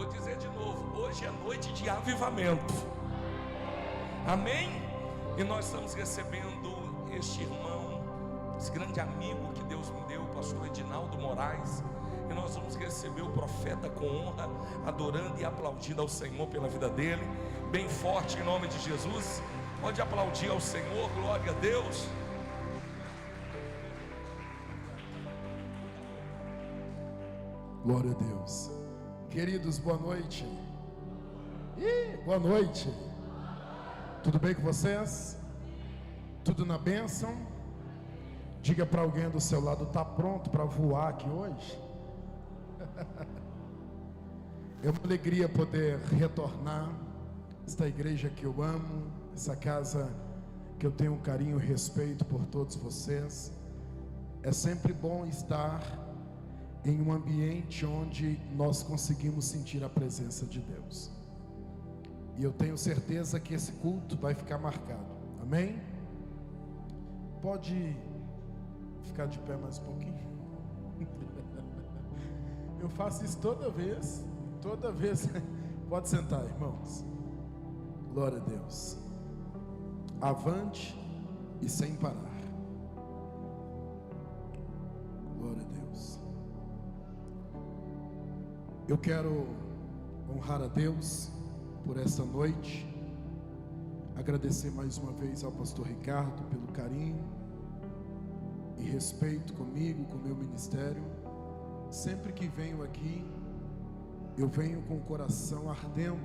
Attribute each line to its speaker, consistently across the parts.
Speaker 1: Vou dizer de novo, hoje é noite de avivamento. Amém? E nós estamos recebendo este irmão, esse grande amigo que Deus me deu, o pastor Edinaldo Moraes. E nós vamos receber o profeta com honra, adorando e aplaudindo ao Senhor pela vida dele, bem forte em nome de Jesus. Pode aplaudir ao Senhor, glória a Deus.
Speaker 2: Glória a Deus. Queridos, boa noite. Boa noite. Tudo bem com vocês? Tudo na bênção? Diga para alguém do seu lado, está pronto para voar aqui hoje? É uma alegria poder retornar esta igreja que eu amo, essa casa que eu tenho um carinho e respeito por todos vocês. É sempre bom estar em um ambiente onde nós conseguimos sentir a presença de Deus. E eu tenho certeza que esse culto vai ficar marcado. Amém? Pode ficar de pé mais um pouquinho? Eu faço isso toda vez. Pode sentar, irmãos. Glória a Deus. Avante e sem parar. Glória a Deus. Eu quero honrar a Deus por essa noite. Agradecer mais uma vez ao pastor Ricardo pelo carinho e respeito comigo, com o meu ministério. Sempre que venho aqui, eu venho com o coração ardendo,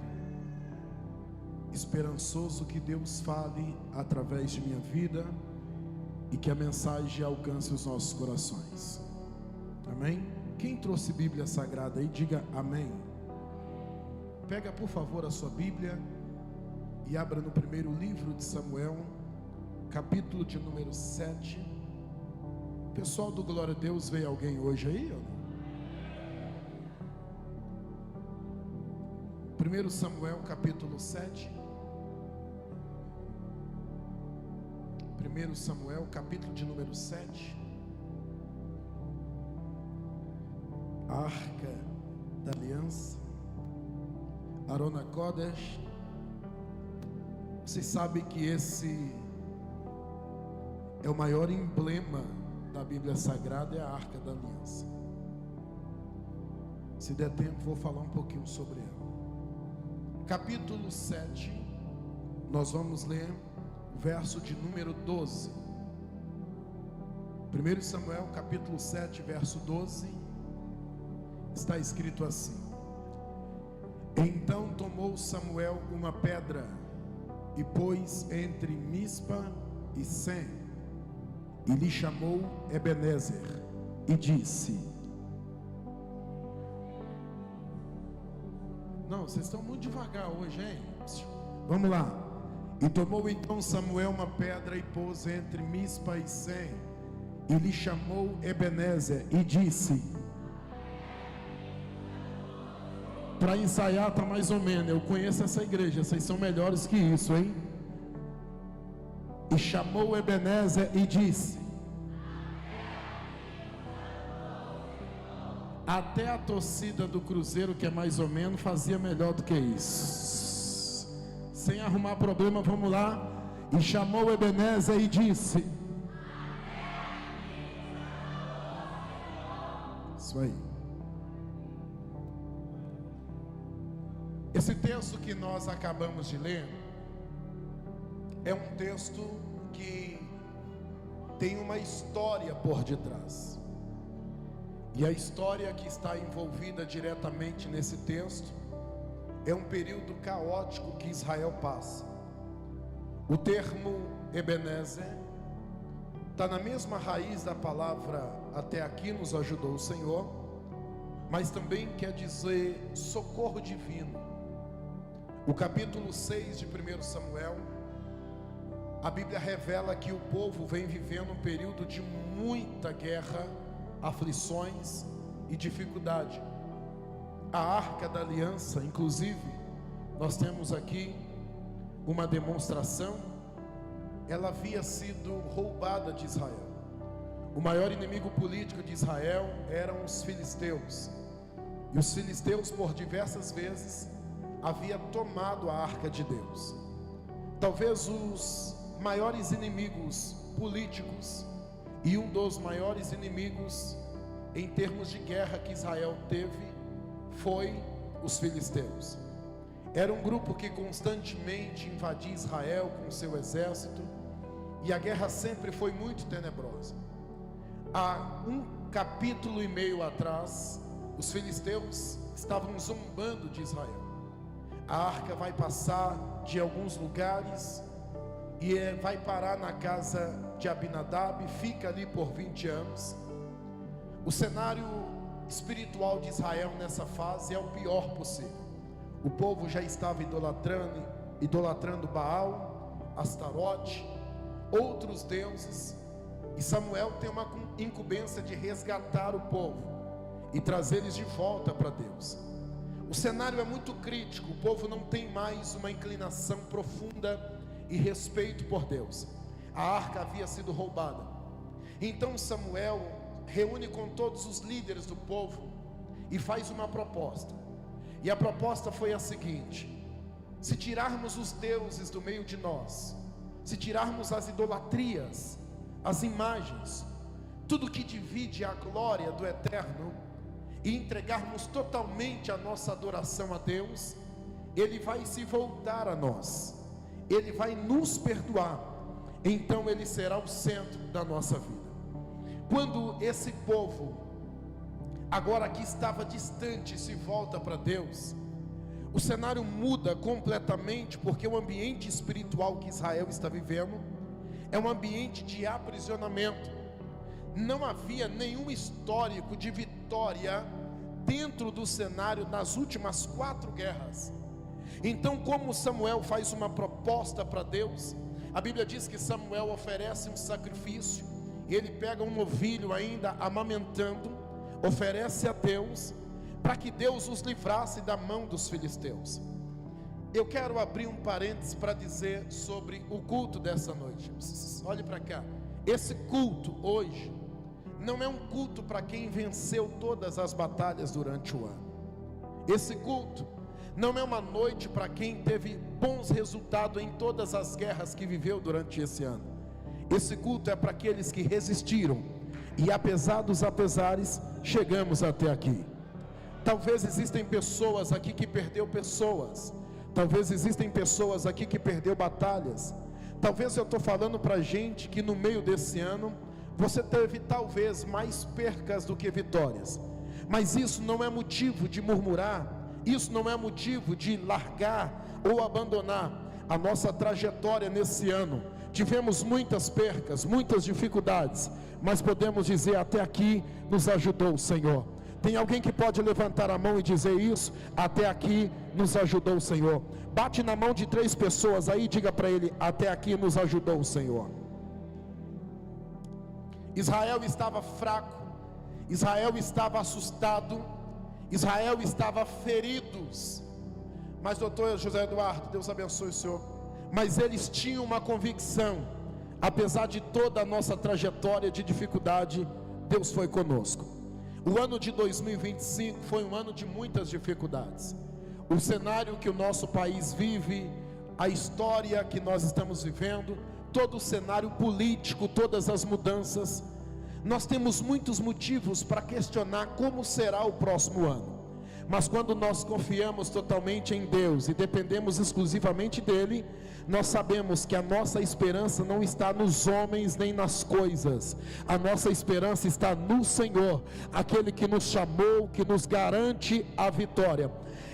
Speaker 2: esperançoso que Deus fale através de minha vida e que a mensagem alcance os nossos corações. Amém? Quem trouxe Bíblia Sagrada aí, diga amém. Pega por favor a sua Bíblia e abra no primeiro livro de Samuel, capítulo de número 7. Pessoal do Glória a Deus, veio alguém hoje aí? Ou não? 1 Samuel capítulo 7. 1 Samuel capítulo de número 7. A Arca da Aliança, Arona Kodesh. Vocês sabem que esse é o maior emblema da Bíblia Sagrada, é a Arca da Aliança. Se der tempo, vou falar um pouquinho sobre ela. Capítulo 7, nós vamos ler o verso de número 12. 1 Samuel capítulo 7, verso 12, está escrito assim: Então tomou Samuel uma pedra e pôs entre Mispa e Sem, e lhe chamou Ebenezer, e disse... Não, vocês estão muito devagar hoje, hein? Vamos lá. E tomou então Samuel uma pedra e pôs entre Mispa e Sem, e lhe chamou Ebenezer, e disse... Para ensaiar está mais ou menos. Eu conheço essa igreja, vocês são melhores que isso, hein? E chamou Ebenezer e disse... Até a torcida do Cruzeiro, que é mais ou menos, fazia melhor do que isso. Sem arrumar problema, vamos lá. E chamou Ebenezer e disse... Isso aí. Esse texto que nós acabamos de ler é um texto que tem uma história por detrás. E a história que está envolvida diretamente nesse texto é um período caótico que Israel passa. O termo Ebenezer está na mesma raiz da palavra até aqui nos ajudou o Senhor, mas também quer dizer socorro divino. O capítulo 6 de 1 Samuel, a Bíblia revela que o povo vem vivendo um período de muita guerra, aflições e dificuldade. A Arca da Aliança, inclusive, nós temos aqui uma demonstração. Ela havia sido roubada de Israel. O maior inimigo político de Israel eram os filisteus. E os filisteus por diversas vezes haviam tomado a arca de Deus. Talvez os maiores inimigos políticos e um dos maiores inimigos em termos de guerra que Israel teve foi os filisteus. Era um grupo que constantemente invadia Israel com seu exército, e a guerra sempre foi muito tenebrosa. Há 1,5 capítulo atrás, os filisteus estavam zombando de Israel. A arca vai passar de alguns lugares e vai parar na casa de Abinadab, fica ali por 20 anos. O cenário espiritual de Israel nessa fase é o pior possível. O povo já estava idolatrando Baal, Astarote, outros deuses, e Samuel tem uma incumbência de resgatar o povo e trazer eles de volta para Deus. O cenário é muito crítico, o povo não tem mais uma inclinação profunda e respeito por Deus. A arca havia sido roubada. Então Samuel reúne com todos os líderes do povo e faz uma proposta. E a proposta foi a seguinte: se tirarmos os deuses do meio de nós, se tirarmos as idolatrias, as imagens, tudo que divide a glória do eterno, e entregarmos totalmente a nossa adoração a Deus, Ele vai se voltar a nós, Ele vai nos perdoar, então Ele será o centro da nossa vida. Quando esse povo, agora que estava distante, se volta para Deus, o cenário muda completamente, porque o ambiente espiritual que Israel está vivendo é um ambiente de aprisionamento. Não havia nenhum histórico de vitória dentro do cenário nas últimas 4 guerras. Então, como Samuel faz uma proposta para Deus, a Bíblia diz que Samuel oferece um sacrifício. Ele pega um novilho ainda amamentando, oferece a Deus, para que Deus os livrasse da mão dos filisteus. Eu quero abrir um parênteses para dizer sobre o culto dessa noite. Olhe para cá. Esse culto hoje não é um culto para quem venceu todas as batalhas durante o ano. Esse culto não é uma noite para quem teve bons resultados em todas as guerras que viveu durante esse ano. Esse culto é para aqueles que resistiram, e apesar dos apesares, chegamos até aqui. Talvez existem pessoas aqui que perdeu pessoas. Talvez existem pessoas aqui que perdeu batalhas. Talvez eu estou falando para gente que no meio desse ano você teve talvez mais percas do que vitórias. Mas isso não é motivo de murmurar. Isso não é motivo de largar ou abandonar a nossa trajetória nesse ano. Tivemos muitas percas, muitas dificuldades, mas podemos dizer: até aqui nos ajudou o Senhor. Tem alguém que pode levantar a mão e dizer isso? Até aqui nos ajudou o Senhor. Bate na mão de 3 pessoas aí e diga para ele: até aqui nos ajudou o Senhor. Israel estava fraco, Israel estava assustado, Israel estava ferido. Mas doutor José Eduardo, Deus abençoe o senhor, mas eles tinham uma convicção: apesar de toda a nossa trajetória de dificuldade, Deus foi conosco. O ano de 2025 foi um ano de muitas dificuldades. O cenário que o nosso país vive, a história que nós estamos vivendo, todo o cenário político, todas as mudanças, nós temos muitos motivos para questionar como será o próximo ano. Mas quando nós confiamos totalmente em Deus e dependemos exclusivamente dEle, nós sabemos que a nossa esperança não está nos homens nem nas coisas. A nossa esperança está no Senhor, aquele que nos chamou, que nos garante a vitória.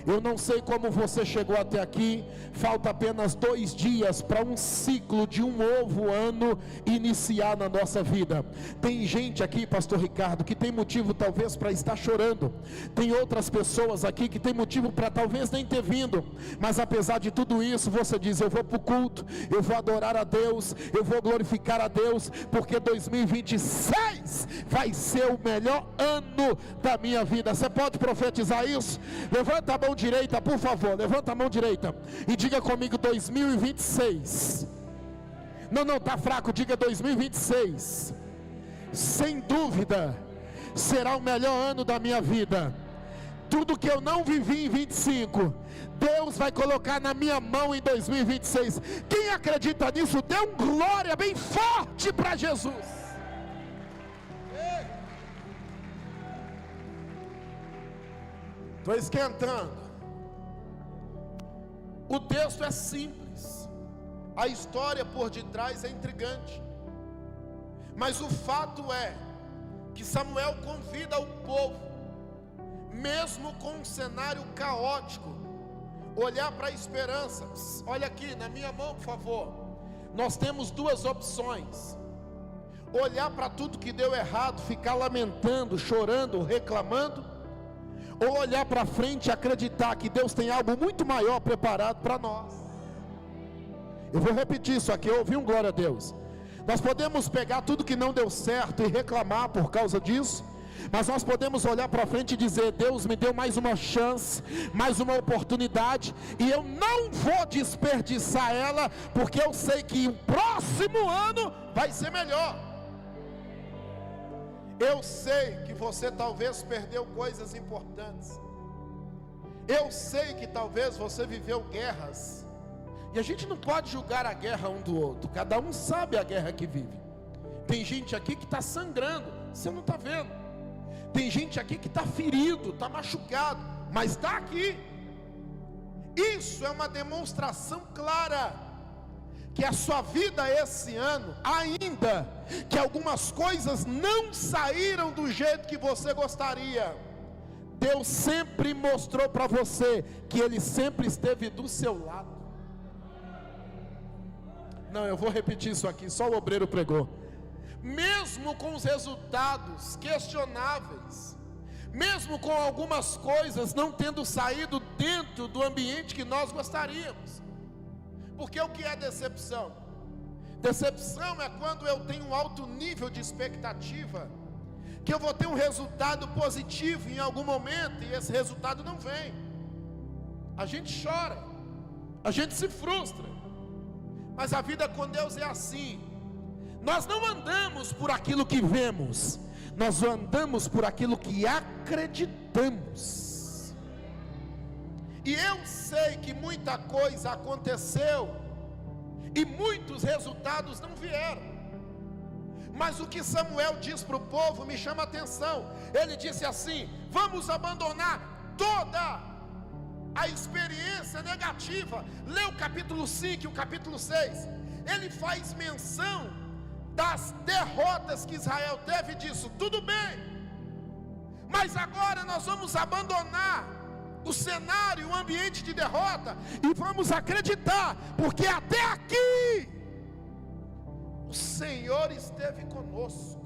Speaker 2: Eu não sei como você chegou até aqui. Falta apenas 2 dias para um ciclo de um novo ano iniciar na nossa vida. Tem gente aqui, pastor Ricardo, que tem motivo talvez para estar chorando. Tem outras pessoas aqui que tem motivo para talvez nem ter vindo. Mas apesar de tudo isso, você diz: eu vou para o culto, eu vou adorar a Deus, eu vou glorificar a Deus, porque 2026 vai ser o melhor ano da minha vida. Você pode profetizar isso? Levanta a mão direita, por favor, levanta a mão direita e diga comigo: 2026. Não, tá fraco, diga 2026. Sem dúvida será o melhor ano da minha vida. Tudo que eu não vivi em 25, Deus vai colocar na minha mão em 2026. Quem acredita nisso, dê um glória bem forte para Jesus. Estou esquentando. O texto é simples, a história por detrás é intrigante, mas o fato é que Samuel convida o povo, mesmo com um cenário caótico, olhar para a esperança. Olha aqui na minha mão, por favor. Nós temos duas opções: olhar para tudo que deu errado, ficar lamentando, chorando, reclamando, ou olhar para frente e acreditar que Deus tem algo muito maior preparado para nós. Eu vou repetir isso aqui, eu ouvi um glória a Deus. Nós podemos pegar tudo que não deu certo e reclamar por causa disso, mas nós podemos olhar para frente e dizer: Deus me deu mais uma chance, mais uma oportunidade, e eu não vou desperdiçar ela, porque eu sei que o próximo ano vai ser melhor. Eu sei que você talvez perdeu coisas importantes. Eu sei que talvez você viveu guerras. E a gente não pode julgar a guerra um do outro. Cada um sabe a guerra que vive. Tem gente aqui que está sangrando, você não está vendo. Tem gente aqui que está ferido, está machucado, mas está aqui. Isso é uma demonstração clara que a sua vida esse ano, ainda que algumas coisas não saíram do jeito que você gostaria, Deus sempre mostrou para você que Ele sempre esteve do seu lado. Não, eu vou repetir isso aqui, só o obreiro pregou. Mesmo com os resultados questionáveis, mesmo com algumas coisas não tendo saído dentro do ambiente que nós gostaríamos. Porque o que é decepção? Decepção é quando eu tenho um alto nível de expectativa, que eu vou ter um resultado positivo em algum momento, e esse resultado não vem. A gente chora, a gente se frustra, mas a vida com Deus é assim. Nós não andamos por aquilo que vemos, nós andamos por aquilo que acreditamos. E eu sei que muita coisa aconteceu e muitos resultados não vieram, mas o que Samuel diz para o povo me chama a atenção. Ele disse assim: vamos abandonar toda a experiência negativa. Lê o capítulo 5 e o capítulo 6. Ele faz menção das derrotas que Israel teve e disso, tudo bem, mas agora nós vamos abandonar o cenário, o ambiente de derrota, e vamos acreditar, porque até aqui o Senhor esteve conosco.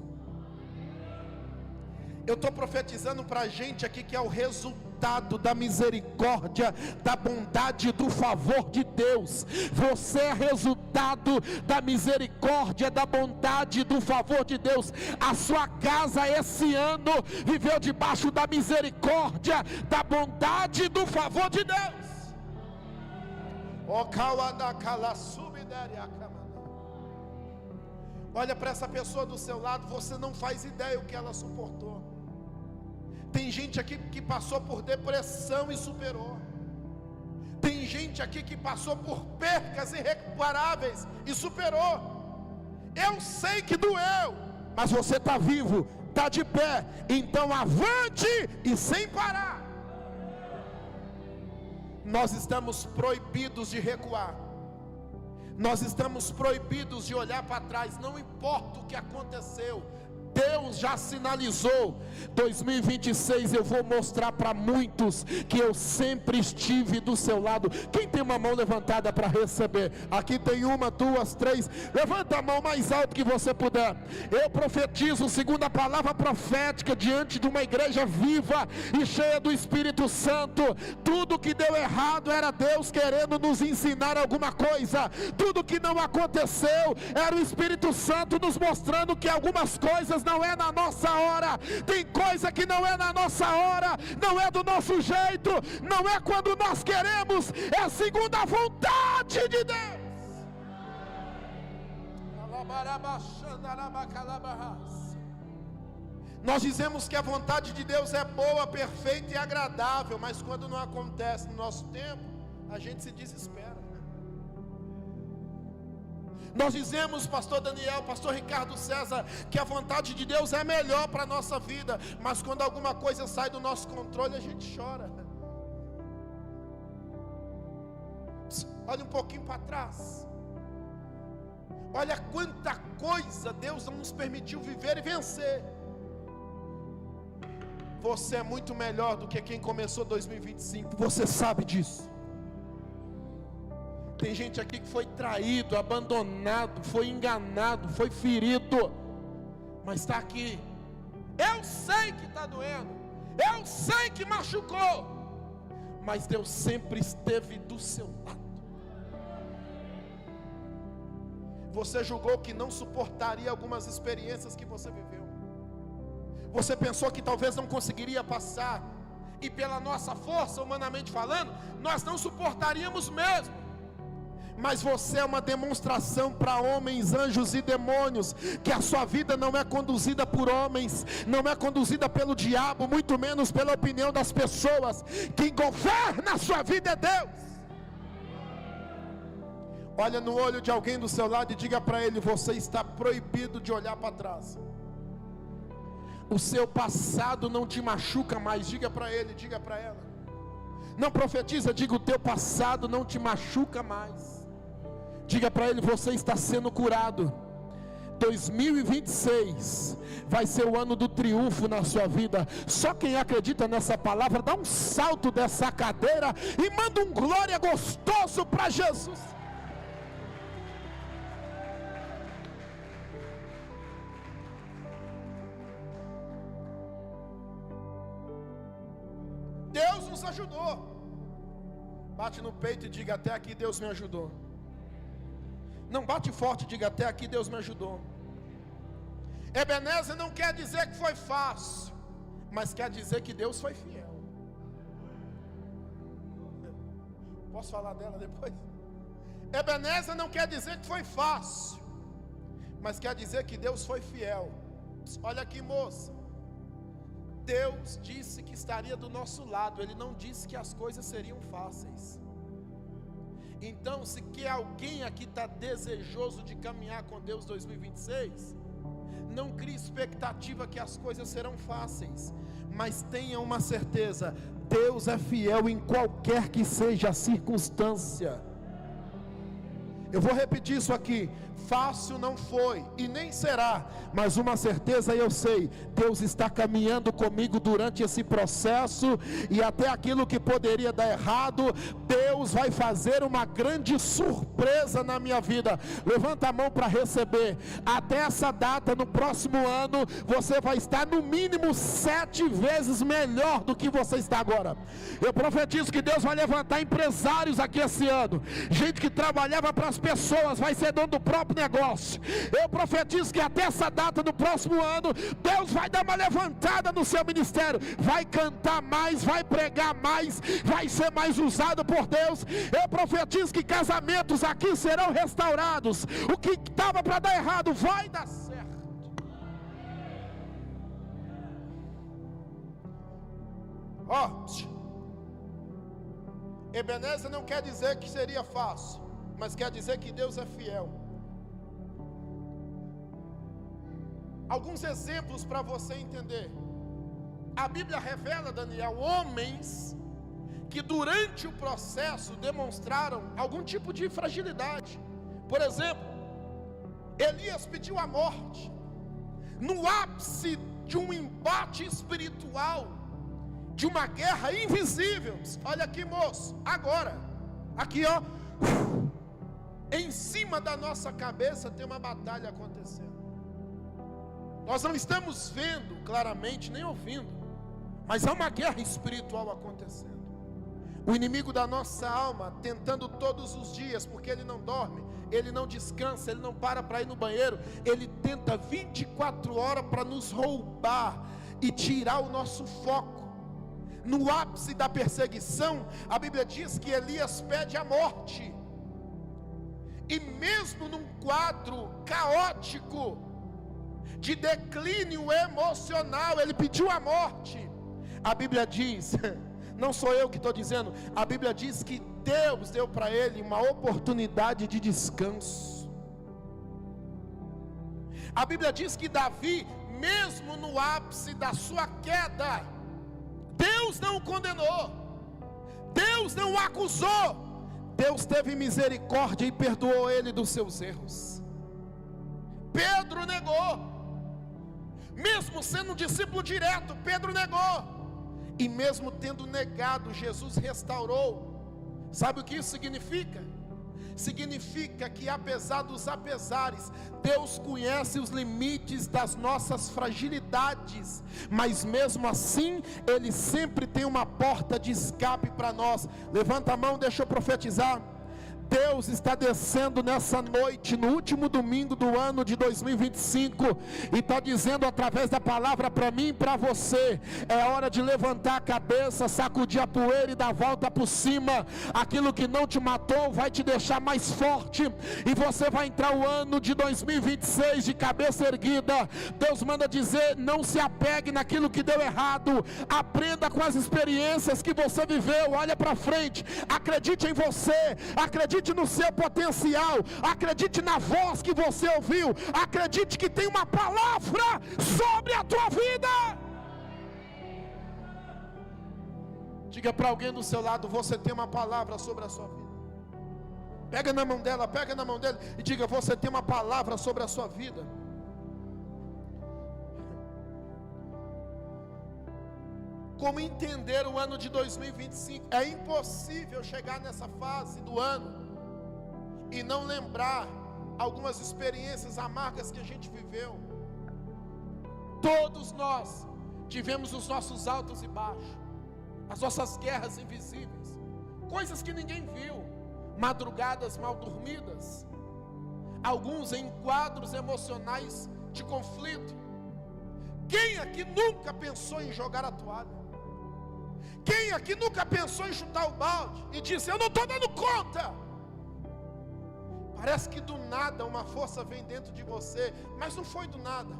Speaker 2: Eu estou profetizando para a gente aqui que é o resultado da misericórdia, da bondade, do favor de Deus. Você é resultado da misericórdia, da bondade, do favor de Deus. A sua casa esse ano viveu debaixo da misericórdia, da bondade e do favor de Deus. Olha para essa pessoa do seu lado, você não faz ideia o que ela suportou. Tem gente aqui que passou por depressão e superou. Tem gente aqui que passou por percas irrecuperáveis e superou. Eu sei que doeu, mas você está vivo, está de pé. Então avante e sem parar. Nós estamos proibidos de recuar. Nós estamos proibidos de olhar para trás. Não importa o que aconteceu, Deus já sinalizou. 2026 eu vou mostrar para muitos que eu sempre estive do seu lado. Quem tem uma mão levantada para receber? Aqui tem uma, duas, três. Levanta a mão mais alto que você puder. Eu profetizo, segundo a palavra profética, diante de uma igreja viva e cheia do Espírito Santo. Tudo que deu errado era Deus querendo nos ensinar alguma coisa. Tudo que não aconteceu era o Espírito Santo nos mostrando que algumas coisas não é na nossa hora. Tem coisa que não é na nossa hora, não é do nosso jeito, não é quando nós queremos, é segundo a vontade de Deus. Nós dizemos que a vontade de Deus é boa, perfeita e agradável, mas quando não acontece no nosso tempo, a gente se desespera. Nós dizemos, pastor Daniel, pastor Ricardo César, que a vontade de Deus é melhor para a nossa vida, mas quando alguma coisa sai do nosso controle, a gente chora. Olha um pouquinho para trás. Olha quanta coisa Deus não nos permitiu viver e vencer. Você é muito melhor do que quem começou 2025. Você sabe disso. Tem gente aqui que foi traído, abandonado, foi enganado, foi ferido, mas está aqui. Eu sei que está doendo, eu sei que machucou, mas Deus sempre esteve do seu lado. Você julgou que não suportaria algumas experiências que você viveu. Você pensou que talvez não conseguiria passar, e pela nossa força, humanamente falando, nós não suportaríamos mesmo. Mas você é uma demonstração para homens, anjos e demônios, que a sua vida não é conduzida por homens, não é conduzida pelo diabo, muito menos pela opinião das pessoas. Quem governa a sua vida é Deus. Olha no olho de alguém do seu lado e diga para ele: você está proibido de olhar para trás. O seu passado não te machuca mais. Diga para ele, diga para ela. Não profetiza, diga: o teu passado não te machuca mais. Diga para ele: você está sendo curado. 2026 vai ser o ano do triunfo na sua vida. Só quem acredita nessa palavra, dá um salto dessa cadeira e manda um glória gostoso para Jesus. Deus nos ajudou. Bate no peito e diga: até aqui Deus me ajudou. Não, bate forte e diga: até aqui Deus me ajudou. Ebenezer não quer dizer que foi fácil, mas quer dizer que Deus foi fiel. Posso falar dela depois? Ebenezer não quer dizer que foi fácil, mas quer dizer que Deus foi fiel. Olha aqui, moça. Deus disse que estaria do nosso lado. Ele não disse que as coisas seriam fáceis. Então, se que alguém aqui está desejoso de caminhar com Deus 2026, não crie expectativa que as coisas serão fáceis, mas tenha uma certeza: Deus é fiel em qualquer que seja a circunstância. Eu vou repetir isso aqui: fácil não foi e nem será, mas uma certeza eu sei: Deus está caminhando comigo durante esse processo, e até aquilo que poderia dar errado, Deus vai fazer uma grande surpresa na minha vida. Levanta a mão para receber. Até essa data, no próximo ano, você vai estar no mínimo 7 vezes melhor do que você está agora. Eu profetizo que Deus vai levantar empresários aqui esse ano, gente que trabalhava para as pessoas, vai ser dono do próprio negócio. Eu profetizo que até essa data, no próximo ano, Deus vai dar uma levantada no seu ministério, vai cantar mais, vai pregar mais, vai ser mais usado por Deus. Eu profetizo que casamentos aqui serão restaurados. O que estava para dar errado vai dar certo. Ebenezer não quer dizer que seria fácil, mas quer dizer que Deus é fiel. Alguns exemplos para você entender. A Bíblia revela, Daniel, homens que durante o processo demonstraram algum tipo de fragilidade. Por exemplo, Elias pediu a morte no ápice de um embate espiritual, de uma guerra invisível. Olha aqui, moço, agora, aqui ó, em cima da nossa cabeça tem uma batalha acontecendo. Nós não estamos vendo claramente, nem ouvindo, mas há uma guerra espiritual acontecendo. O inimigo da nossa alma tentando todos os dias, porque ele não dorme, ele não descansa, ele não para ir no banheiro, ele tenta 24 horas para nos roubar e tirar o nosso foco. No ápice da perseguição, a Bíblia diz que Elias pede a morte, e mesmo num quadro caótico, de declínio emocional, ele pediu a morte. A Bíblia diz, não sou eu que estou dizendo, a Bíblia diz que Deus deu para ele uma oportunidade de descanso. A Bíblia diz que Davi, mesmo no ápice da sua queda, Deus não o condenou, Deus não o acusou, Deus teve misericórdia e perdoou ele dos seus erros. Pedro negou, mesmo sendo um discípulo direto, Pedro negou, e mesmo tendo negado, Jesus restaurou. Sabe o que isso significa? Significa que apesar dos apesares, Deus conhece os limites das nossas fragilidades, mas mesmo assim, Ele sempre tem uma porta de escape para nós. Levanta a mão, deixa eu profetizar. Deus está descendo nessa noite, no último domingo do ano de 2025, e está dizendo através da palavra para mim e para você: é hora de levantar a cabeça, sacudir a poeira e dar a volta por cima. Aquilo que não te matou vai te deixar mais forte, e você vai entrar o ano de 2026 de cabeça erguida. Deus manda dizer: não se apegue naquilo que deu errado, aprenda com as experiências que você viveu, olha para frente, acredite em você, acredite no seu potencial, acredite na voz que você ouviu, acredite que tem uma palavra sobre a tua vida. Diga para alguém do seu lado: você tem uma palavra sobre a sua vida. Pega na mão dela, pega na mão dele e diga: você tem uma palavra sobre a sua vida. Como entender o ano de 2025? É impossível chegar nessa fase do ano e não lembrar algumas experiências amargas que a gente viveu. Todos nós tivemos os nossos altos e baixos, as nossas guerras invisíveis, coisas que ninguém viu, madrugadas mal dormidas, alguns em quadros emocionais de conflito. Quem aqui nunca pensou em jogar a toalha? Quem aqui nunca pensou em chutar o balde e disse: eu não estou dando conta? Parece que do nada uma força vem dentro de você, mas não foi do nada.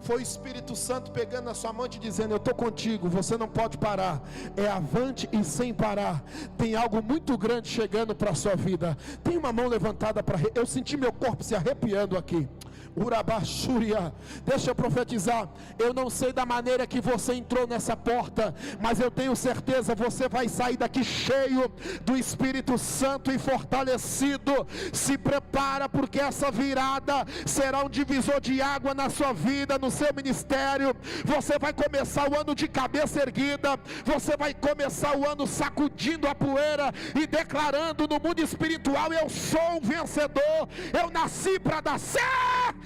Speaker 2: Foi o Espírito Santo pegando na sua mão e te dizendo: eu estou contigo, você não pode parar. É avante e sem parar. Tem algo muito grande chegando para a sua vida. Tem uma mão levantada para... Eu senti meu corpo se arrepiando aqui. Urabachúria, deixa eu profetizar. Eu não sei da maneira que você entrou nessa porta, mas eu tenho certeza, você vai sair daqui cheio do Espírito Santo e fortalecido. Se prepara, porque essa virada será um divisor de água na sua vida, no seu ministério. Você vai começar o ano de cabeça erguida, você vai começar o ano sacudindo a poeira e declarando no mundo espiritual: eu sou um vencedor, eu nasci para dar certo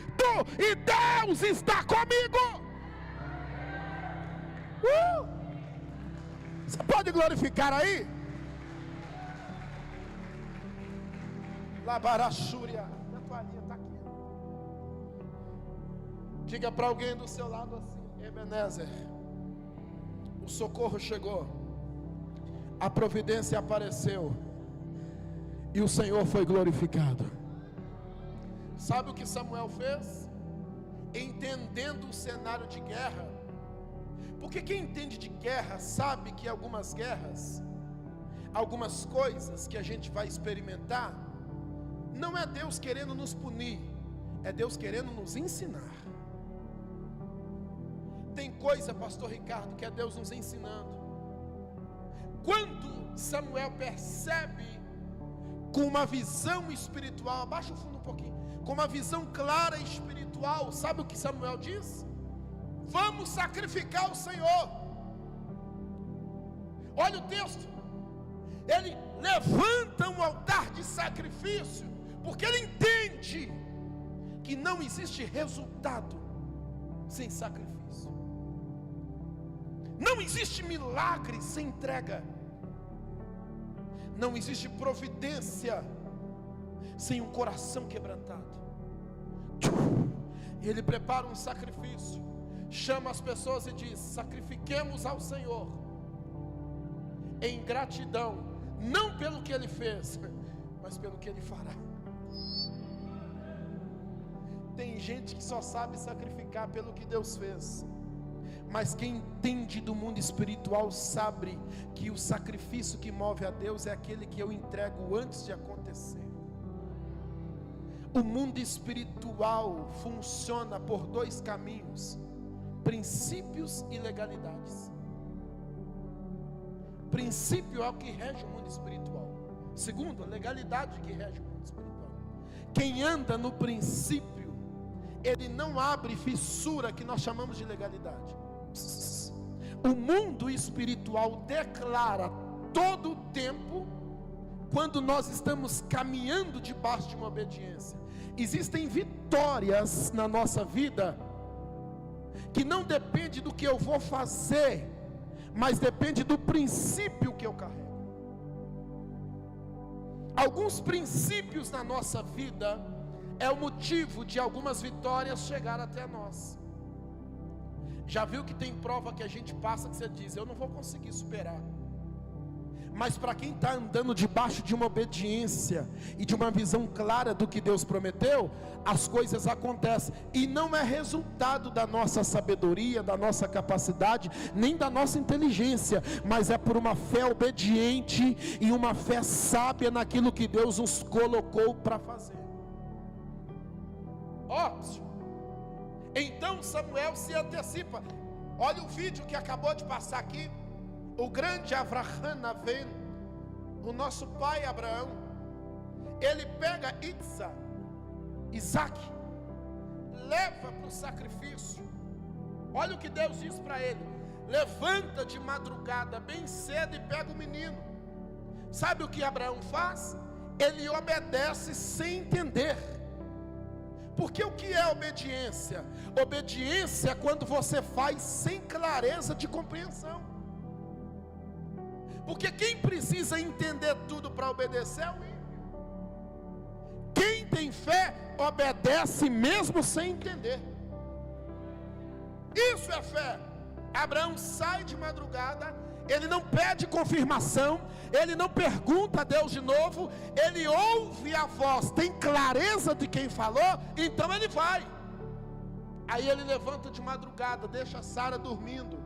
Speaker 2: e Deus está comigo. Você pode glorificar aí? Labarachúria, a toalhinha está aqui. Diga para alguém do seu lado assim: Ebenezer, o socorro chegou, a providência apareceu e o Senhor foi glorificado. Sabe o que Samuel fez? Entendendo o cenário de guerra, porque quem entende de guerra sabe que algumas guerras, algumas coisas que a gente vai experimentar, não é Deus querendo nos punir, é Deus querendo nos ensinar. Tem coisa, pastor Ricardo, que é Deus nos ensinando. Quando Samuel percebe, com uma visão espiritual, abaixa o fundo um pouquinho, com uma visão clara espiritual, sabe o que Samuel diz? Vamos sacrificar o Senhor. Olha o texto, ele levanta um altar de sacrifício, porque ele entende que não existe resultado sem sacrifício, não existe milagre sem entrega, não existe providência sem um coração quebrantado. Ele prepara um sacrifício, chama as pessoas e diz: sacrifiquemos ao Senhor em gratidão, não pelo que Ele fez, mas pelo que Ele fará. Tem gente que só sabe sacrificar pelo que Deus fez. Mas quem entende do mundo espiritual sabe que o sacrifício que move a Deus é aquele que eu entrego antes de acontecer. O mundo espiritual funciona por dois caminhos: princípios e legalidades. Princípio é o que rege o mundo espiritual. Segundo, a legalidade que rege o mundo espiritual. Quem anda no princípio, ele não abre fissura que nós chamamos de legalidade. O mundo espiritual declara todo o tempo, quando nós estamos caminhando debaixo de uma obediência. Existem vitórias na nossa vida que não depende do que eu vou fazer, mas depende do princípio que eu carrego. Alguns princípios na nossa vida é o motivo de algumas vitórias chegar até nós. Já viu que tem prova que a gente passa que você diz: eu não vou conseguir superar. Mas para quem está andando debaixo de uma obediência e de uma visão clara do que Deus prometeu, as coisas acontecem. E não é resultado da nossa sabedoria, da nossa capacidade, nem da nossa inteligência, mas é por uma fé obediente e uma fé sábia naquilo que Deus nos colocou para fazer. Óbvio. Então Samuel se antecipa. Olha o vídeo que acabou de passar aqui. O grande Avraham Avinu, o nosso pai Abraão, ele pega Isaac, leva para o sacrifício. Olha o que Deus diz para ele: levanta de madrugada bem cedo e pega o menino. Sabe o que Abraão faz? Ele obedece sem entender. Porque o que é obediência? Obediência é quando você faz sem clareza de compreensão. Porque quem precisa entender tudo para obedecer é o ímpio. Quem tem fé obedece mesmo sem entender. Isso é fé. Abraão sai de madrugada, ele não pede confirmação, ele não pergunta a Deus de novo, ele ouve a voz, tem clareza de quem falou, então ele vai. Aí ele levanta de madrugada, deixa Sara dormindo.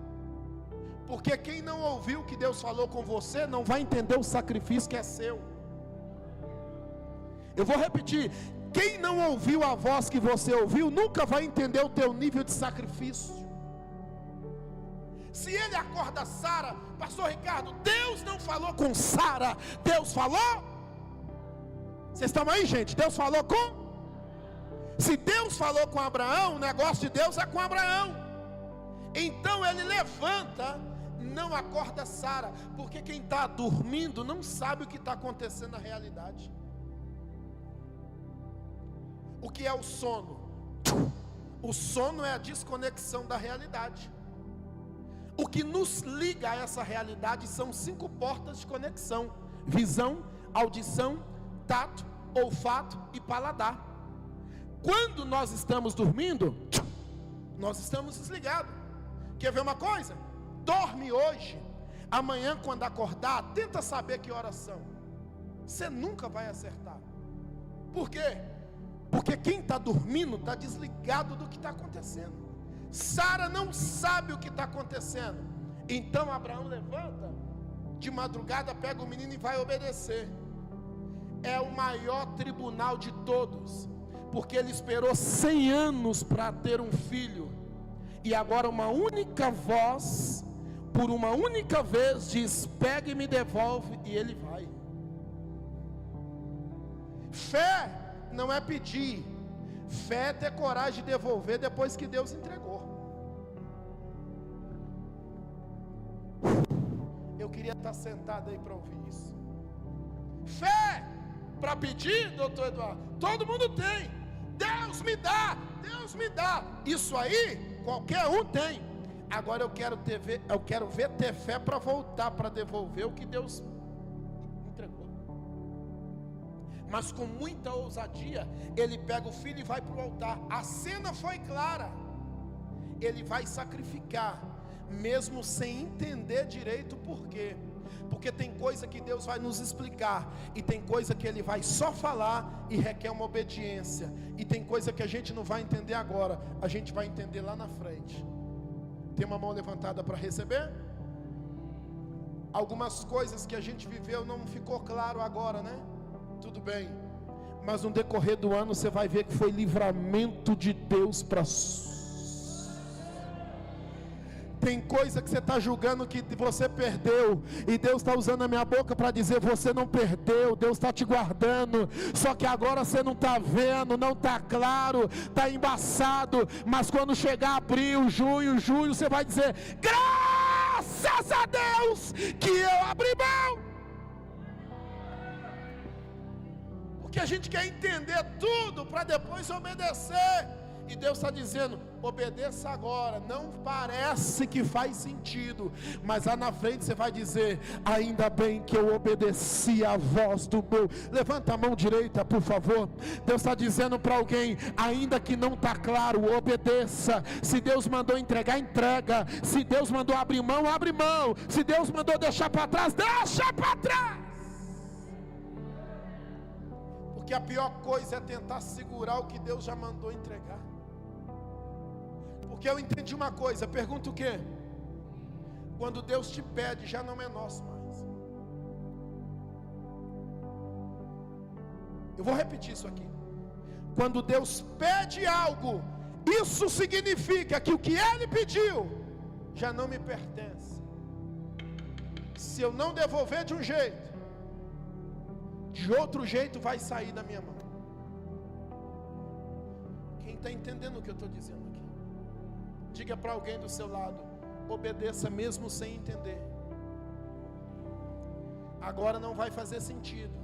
Speaker 2: Porque quem não ouviu o que Deus falou com você, não vai entender o sacrifício que é seu. Eu vou repetir: quem não ouviu a voz que você ouviu, nunca vai entender o teu nível de sacrifício. Se ele acorda Sara, pastor Ricardo, Deus não falou com Sara, Deus falou? Vocês estão aí, gente? Deus falou com? Se Deus falou com Abraão, o negócio de Deus é com Abraão. Então ele levanta, não acorda Sara, porque quem está dormindo não sabe o que está acontecendo na realidade. O que é o sono? O sono é a desconexão da realidade. O que nos liga a essa realidade são 5 portas de conexão: visão, audição, tato, olfato e paladar. Quando nós estamos dormindo, nós estamos desligados. Quer ver uma coisa? Dorme hoje, amanhã quando acordar, tenta saber que horas são. Você nunca vai acertar. Por quê? Porque quem está dormindo está desligado do que está acontecendo. Sara não sabe o que está acontecendo. Então Abraão levanta de madrugada, pega o menino e vai obedecer. É o maior tribunal de todos, porque ele esperou 100 anos para ter um filho, e agora uma única voz, por uma única vez, diz: pega e me devolve, e ele vai. Fé não é pedir, fé é ter coragem de devolver depois que Deus entregou. Eu queria estar sentado aí para ouvir isso. Fé para pedir, doutor Eduardo, todo mundo tem. Deus me dá, Deus me dá. Isso aí qualquer um tem. Agora eu quero ver ter fé para voltar, para devolver o que Deus entregou. Mas com muita ousadia, ele pega o filho e vai para o altar. A cena foi clara. Ele vai sacrificar, mesmo sem entender direito por quê. Porque tem coisa que Deus vai nos explicar, e tem coisa que Ele vai só falar e requer uma obediência, e tem coisa que a gente não vai entender agora, a gente vai entender lá na frente. Tem uma mão levantada para receber? Algumas coisas que a gente viveu não ficou claro agora, né? Tudo bem, mas no decorrer do ano você vai ver que foi livramento de Deus para. Tem coisa que você está julgando que você perdeu, e Deus está usando a minha boca para dizer: você não perdeu, Deus está te guardando. Só que agora você não está vendo, não está claro, está embaçado. Mas quando chegar abril, junho, julho, você vai dizer: graças a Deus que eu abri mão. Porque a gente quer entender tudo para depois obedecer. E Deus está dizendo: obedeça agora. Não parece que faz sentido, mas lá na frente você vai dizer: ainda bem que eu obedeci a voz do meu. Levanta a mão direita, por favor. Deus está dizendo para alguém: ainda que não está claro, obedeça. Se Deus mandou entregar, entrega. Se Deus mandou abrir mão, abre mão. Se Deus mandou deixar para trás, deixa para trás. Porque a pior coisa é tentar segurar o que Deus já mandou entregar. Porque eu entendi uma coisa, pergunta o quê? Quando Deus te pede, já não é nosso mais. Eu vou repetir isso aqui. Quando Deus pede algo, isso significa que o que Ele pediu já não me pertence. Se eu não devolver de um jeito, de outro jeito vai sair da minha mão. Quem está entendendo o que eu estou dizendo aqui? Diga para alguém do seu lado: obedeça mesmo sem entender. Agora não vai fazer sentido,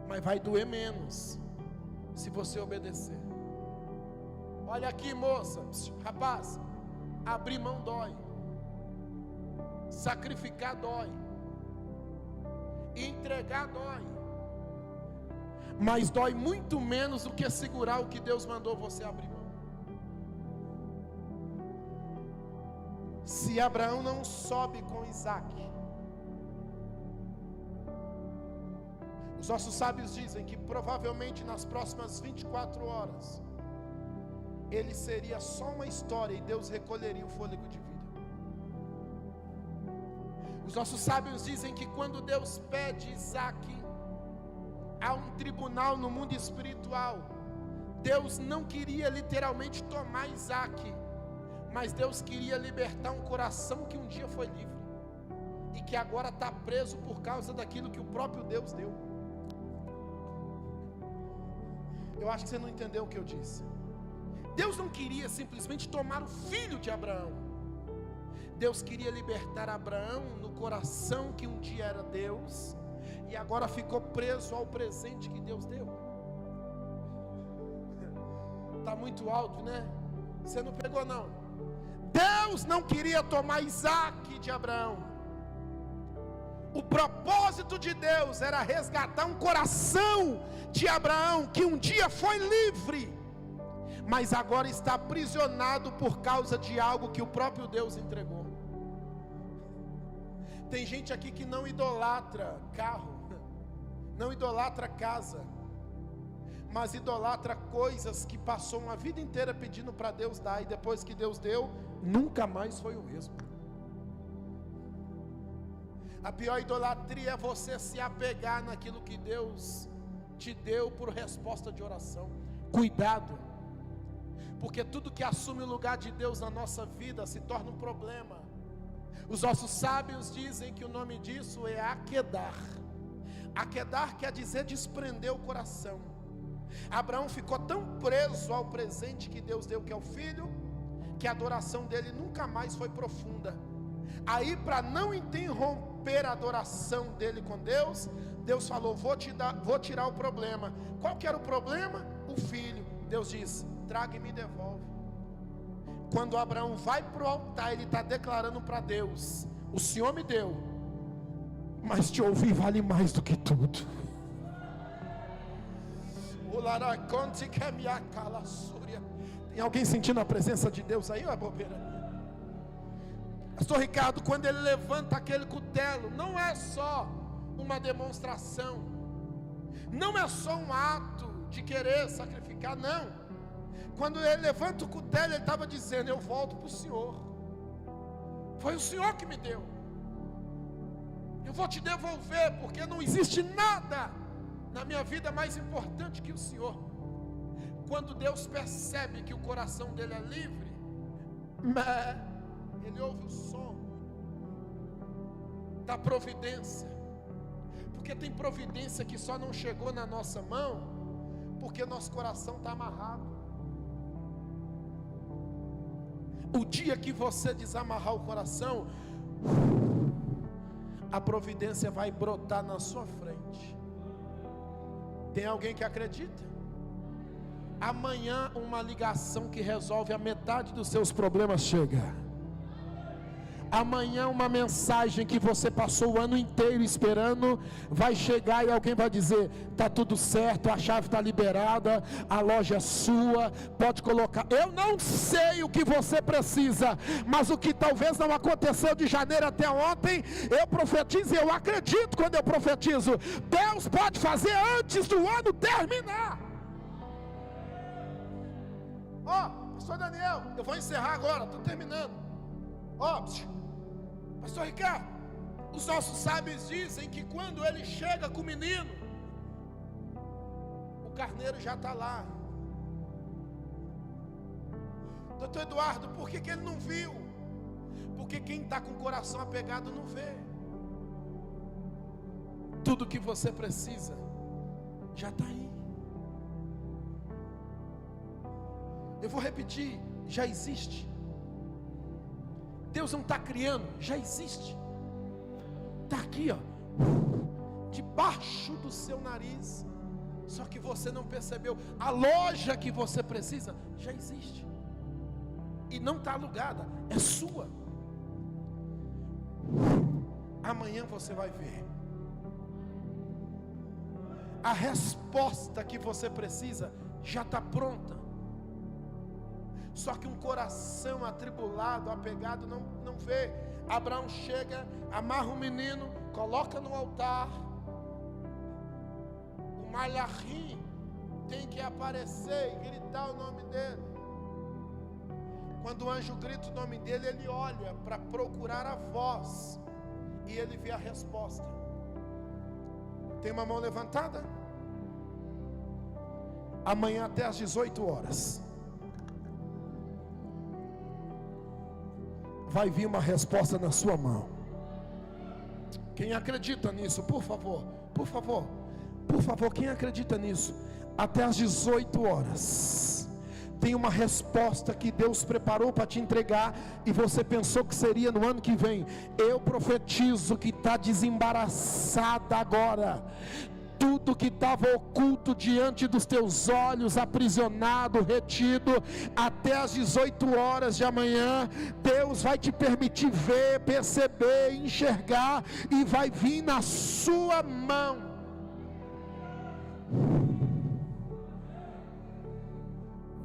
Speaker 2: mas vai doer menos se você obedecer. Olha aqui, moça, rapaz, abrir mão dói, sacrificar dói, entregar dói, mas dói muito menos do que segurar o que Deus mandou você abrir mão. Se Abraão não sobe com Isaac, os nossos sábios dizem que provavelmente nas próximas 24 horas ele seria só uma história e Deus recolheria o fôlego de vida. Os nossos sábios dizem que quando Deus pede Isaac a um tribunal no mundo espiritual, Deus não queria literalmente tomar Isaac, mas Deus queria libertar um coração que um dia foi livre e que agora está preso por causa daquilo que o próprio Deus deu. Eu acho que você não entendeu o que eu disse. Deus não queria simplesmente tomar o filho de Abraão. Deus queria libertar Abraão no coração que um dia era Deus e agora ficou preso ao presente que Deus deu. Está muito alto, né? Você não pegou não. Deus não queria tomar Isaac de Abraão. O propósito de Deus era resgatar um coração de Abraão que um dia foi livre, mas agora está aprisionado por causa de algo que o próprio Deus entregou. Tem gente aqui que não idolatra carro, não idolatra casa, mas idolatra coisas que passou uma vida inteira pedindo para Deus dar, e depois que Deus deu, nunca mais foi o mesmo. A pior idolatria é você se apegar naquilo que Deus te deu por resposta de oração. Cuidado, porque tudo que assume o lugar de Deus na nossa vida se torna um problema. Os nossos sábios dizem que o nome disso é aquedar. Aquedar quer dizer desprender o coração. Abraão ficou tão preso ao presente que Deus deu, que é o filho, que a adoração dele nunca mais foi profunda. Aí, para não interromper a adoração dele com Deus, Deus falou: vou tirar o problema. Qual que era o problema? O filho. Deus disse: traga e me devolve. Quando Abraão vai para o altar, ele está declarando para Deus: o Senhor me deu, mas te ouvir vale mais do que tudo. Tem alguém sentindo a presença de Deus aí, ou é bobeira? Pastor Ricardo, quando ele levanta aquele cutelo, não é só uma demonstração, não é só um ato de querer sacrificar, não. Quando ele levanta o cutelo, ele estava dizendo: eu volto para o Senhor, foi o Senhor que me deu, eu vou te devolver, porque não existe nada na minha vida mais importante que o Senhor. Quando Deus percebe que o coração dele é livre, ele ouve o som da providência, porque tem providência que só não chegou na nossa mão, porque nosso coração está amarrado. O dia que você desamarrar o coração, a providência vai brotar na sua frente. Tem alguém que acredita? Amanhã uma ligação que resolve a metade dos seus problemas chega. Amanhã uma mensagem que você passou o ano inteiro esperando vai chegar e alguém vai dizer: está tudo certo, a chave está liberada, a loja é sua, pode colocar. Eu não sei o que você precisa, mas o que talvez não aconteceu de janeiro até ontem, eu profetizo e eu acredito quando eu profetizo. Deus pode fazer antes do ano terminar. Pastor Daniel, eu vou encerrar agora, estou terminando. Pastor Ricardo, os nossos sábios dizem que quando ele chega com o menino, o carneiro já está lá. Doutor Eduardo, por que ele não viu? Porque quem está com o coração apegado não vê. Tudo que você precisa já está aí. Eu vou repetir, já existe. Deus não está criando, já existe. Está aqui, debaixo do seu nariz. Só que você não percebeu. A loja que você precisa já existe. E não está alugada, é sua. Amanhã você vai ver. A resposta que você precisa já está pronta. Só que um coração atribulado, apegado, não vê. Abraão chega, amarra o menino, coloca no altar. O malachim tem que aparecer e gritar o nome dele. Quando o anjo grita o nome dele, ele olha para procurar a voz e ele vê a resposta. Tem uma mão levantada? Amanhã até às 18 horas vai vir uma resposta na sua mão. Quem acredita nisso, por favor, por favor, por favor, quem acredita nisso? Até às 18 horas tem uma resposta que Deus preparou para te entregar, e você pensou que seria no ano que vem. Eu profetizo que está desembaraçada agora. Tudo que estava oculto diante dos teus olhos, aprisionado, retido, até às 18 horas de amanhã, Deus vai te permitir ver, perceber, enxergar, e vai vir na sua mão.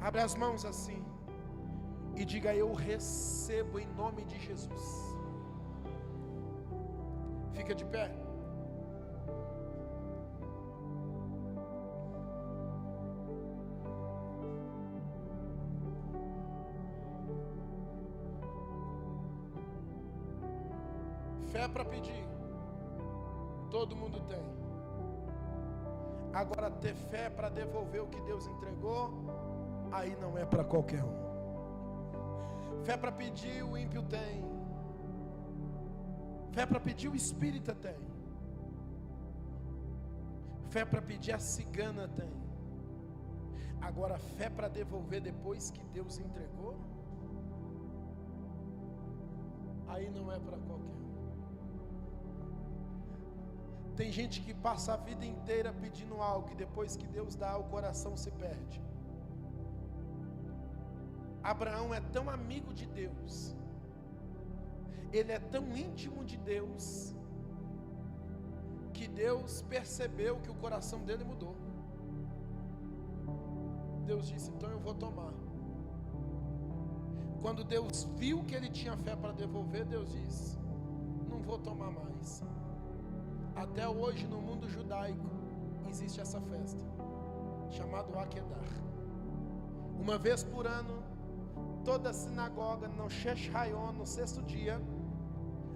Speaker 2: Abre as mãos assim e diga: eu recebo em nome de Jesus. Fica de pé. Fé para pedir, todo mundo tem. Agora, ter fé para devolver o que Deus entregou, aí não é para qualquer um. Fé para pedir, o ímpio tem. Fé para pedir, o espírita tem. Fé para pedir, a cigana tem. Agora, fé para devolver depois que Deus entregou, aí não é para qualquer um. Tem gente que passa a vida inteira pedindo algo, e depois que Deus dá, o coração se perde. Abraão é tão amigo de Deus, ele é tão íntimo de Deus, que Deus percebeu que o coração dele mudou. Deus disse: então eu vou tomar. Quando Deus viu que ele tinha fé para devolver, Deus disse: não vou tomar mais. Até hoje no mundo judaico existe essa festa, chamada Akedar. Uma vez por ano, toda a sinagoga, no Shesh Hayon, no sexto dia,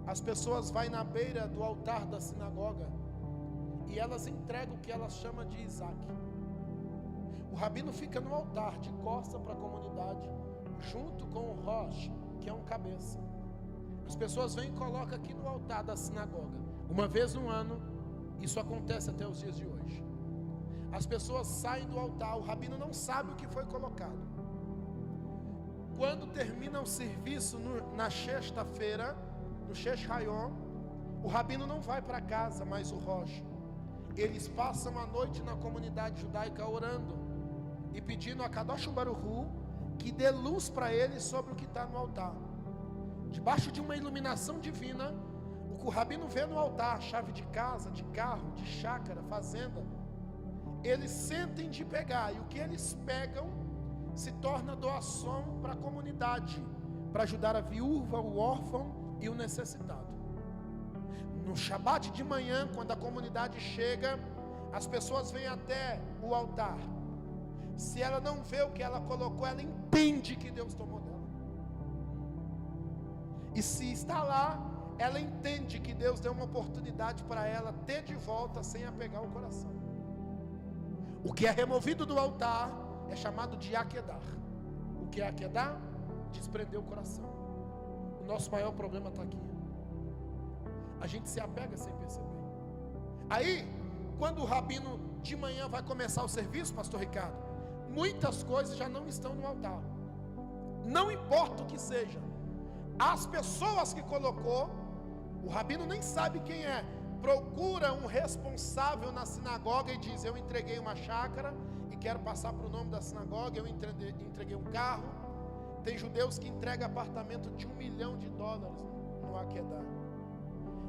Speaker 2: as pessoas vão na beira do altar da sinagoga e elas entregam o que elas chamam de Isaac. O rabino fica no altar, de costa para a comunidade, junto com o Rosh, que é um cabeça. As pessoas vêm e colocam aqui no altar da sinagoga. Uma vez no ano, isso acontece até os dias de hoje. As pessoas saem do altar, o rabino não sabe o que foi colocado. Quando termina o serviço na sexta-feira, no Shesh Hayon, o rabino não vai para casa, mas o Rosh. Eles passam a noite na comunidade judaica orando e pedindo a Kadosh Baruch Hu que dê luz para eles sobre o que está no altar. Debaixo de uma iluminação divina, o que o rabino vê no altar, chave de casa, de carro, de chácara, fazenda, eles sentem de pegar, e o que eles pegam se torna doação para a comunidade, para ajudar a viúva, o órfão e o necessitado. No Shabat de manhã, quando a comunidade chega, as pessoas vêm até o altar. Se ela não vê o que ela colocou, ela entende que Deus tomou dela. E se está lá, ela entende que Deus deu uma oportunidade para ela ter de volta sem apegar o coração. O que é removido do altar é chamado de Akedar. O que é Akedar? Desprender o coração. O nosso maior problema está aqui. A gente se apega sem perceber. Aí, quando o rabino de manhã vai começar o serviço, pastor Ricardo, muitas coisas já não estão no altar. Não importa o que seja. As pessoas que colocou, o rabino nem sabe quem é. Procura um responsável na sinagoga e diz: eu entreguei uma chácara e quero passar para o nome da sinagoga. Eu entreguei um carro. Tem judeus que entregam apartamento de $1 milhão no Akedar.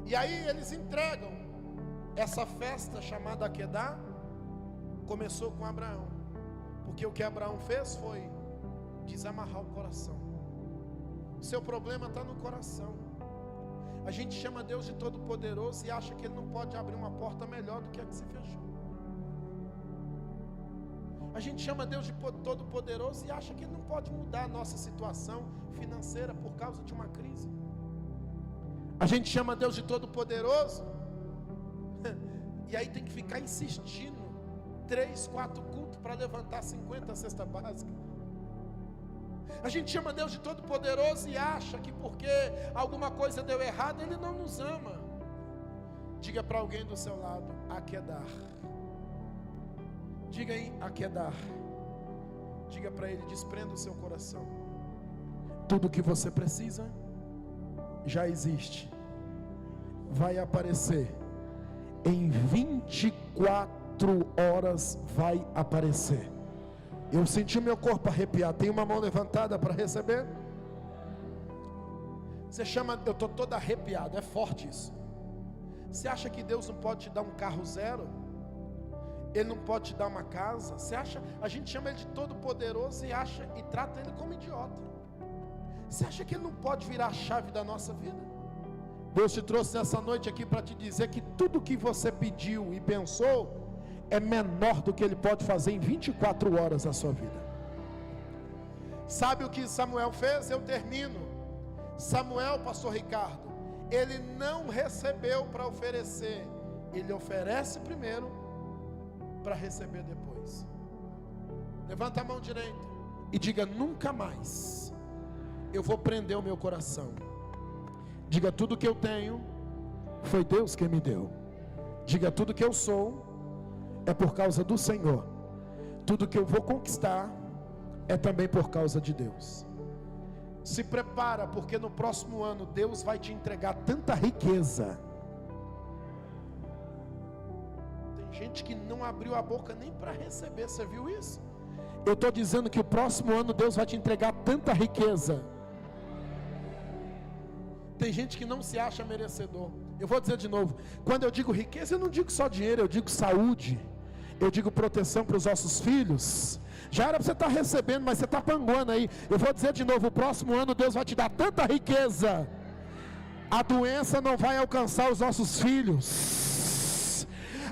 Speaker 2: E aí eles entregam. Essa festa chamada Akedar começou com Abraão, porque o que Abraão fez foi desamarrar o coração. Seu problema está no coração. A gente chama Deus de Todo-Poderoso e acha que Ele não pode abrir uma porta melhor do que a que se fechou. A gente chama Deus de Todo-Poderoso e acha que Ele não pode mudar a nossa situação financeira por causa de uma crise. A gente chama Deus de Todo-Poderoso e aí tem que ficar insistindo 3, 4 cultos para levantar 50 cesta básica. A gente chama Deus de Todo-Poderoso e acha que porque alguma coisa deu errado, Ele não nos ama. Diga para alguém do seu lado: Akedar. Diga aí: Akedar. Diga para ele: desprenda o seu coração. Tudo que você precisa já existe. Vai aparecer. Em 24 horas vai aparecer. Eu senti meu corpo arrepiar. Tem uma mão levantada para receber? Você chama, eu estou todo arrepiado. É forte isso. Você acha que Deus não pode te dar um carro zero? Ele não pode te dar uma casa? Você acha? A gente chama Ele de Todo-Poderoso e acha e trata Ele como idiota. Você acha que Ele não pode virar a chave da nossa vida? Deus te trouxe essa noite aqui para te dizer que tudo que você pediu e pensou é menor do que Ele pode fazer em 24 horas na sua vida. Sabe o que Samuel fez? Eu termino. Samuel, pastor Ricardo, ele não recebeu para oferecer. Ele oferece primeiro para receber depois. Levanta a mão direita e diga: nunca mais eu vou prender o meu coração. Diga: tudo que eu tenho foi Deus que me deu. Diga: tudo que eu sou é por causa do Senhor. Tudo que eu vou conquistar é também por causa de Deus. Se prepara, porque no próximo ano Deus vai te entregar tanta riqueza. Tem gente que não abriu a boca nem para receber. Você viu isso? Eu estou dizendo que o próximo ano Deus vai te entregar tanta riqueza. Tem gente que não se acha merecedor. Eu vou dizer de novo: quando eu digo riqueza, eu não digo só dinheiro, eu digo saúde, Eu digo proteção para os nossos filhos. Já era para você estar recebendo, mas você está panguando aí. Eu vou dizer de novo, o próximo ano Deus vai te dar tanta riqueza. A doença não vai alcançar os nossos filhos.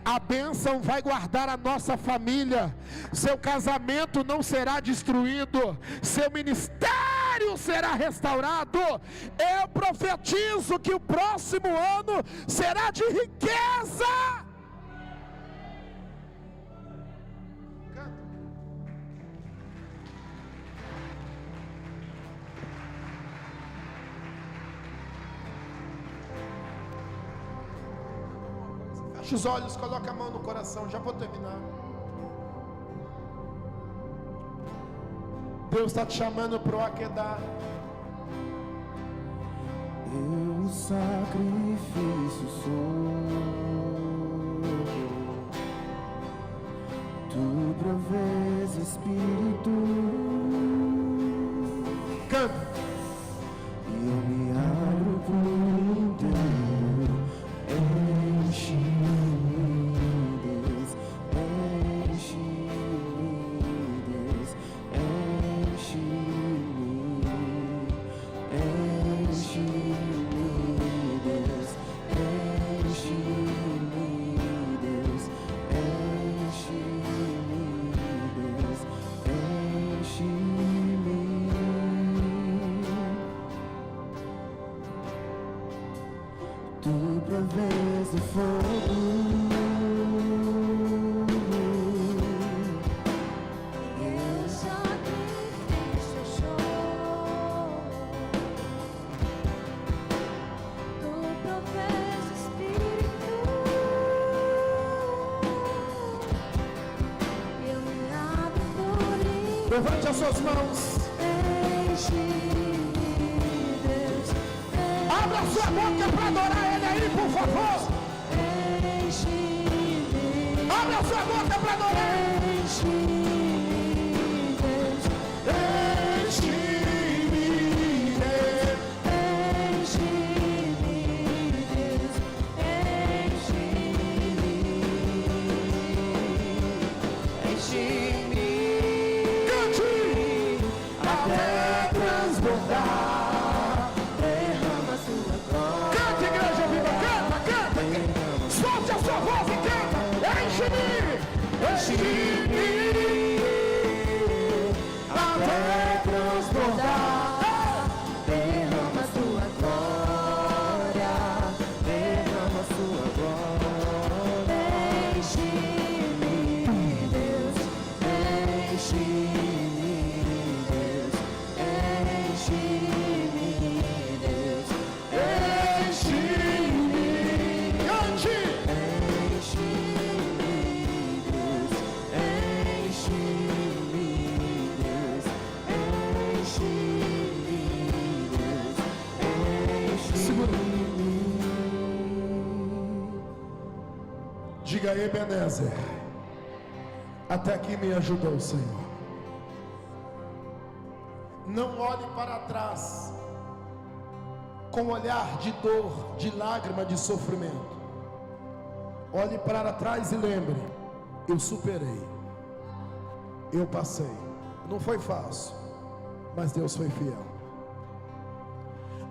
Speaker 2: A bênção vai guardar a nossa família. Seu casamento não será destruído. Seu ministério será restaurado. Eu profetizo que o próximo ano será de riqueza. Feche os olhos, coloca a mão no coração, já vou terminar. Deus está te chamando para o Aquedá.
Speaker 3: Eu sacrifício sou, tu provês Espírito,
Speaker 2: Canta.
Speaker 3: e eu me abro por inteiro, enche-me, Deus, enche-me, Deus, enche-me, enche-me, Deus, enche-me, Deus, enche-me, Deus, enche-me. Tu provês o fogo,
Speaker 4: Eu sacrifício sou, tu provês Espírito, eu me abro por inteiro,
Speaker 2: Levante as suas mãos.
Speaker 4: enche-me, Deus,
Speaker 2: Abra a sua boca para adorar Ele aí, por favor.
Speaker 4: enche-me,
Speaker 2: Abra a sua boca para adorar Ele.
Speaker 4: enche-me, Deus,
Speaker 2: Enche-me, Deus.
Speaker 4: enche-me, Deus, enche-me,
Speaker 2: Cante até transbordar.
Speaker 4: derrama sua glória,
Speaker 2: Canta, igreja viva, canta, canta. Solte a sua voz e canta. Enche-me, enche-me até transbordar.
Speaker 4: derrama sua glória,
Speaker 3: Derrama sua glória,
Speaker 4: enche-me, Deus,
Speaker 3: enche-me, Deus, enche-me, Deus,
Speaker 2: Enche-me, cante.
Speaker 3: enche-me, Deus, enche-me, Deus, enche-me, Deus, enche-me.
Speaker 2: Diga aí, Ebenezer. Até aqui me ajudou o Senhor. Não olhe para trás com olhar de dor, de lágrima, de sofrimento. Olhe para trás e lembre: eu superei, eu passei. Não foi fácil, mas Deus foi fiel.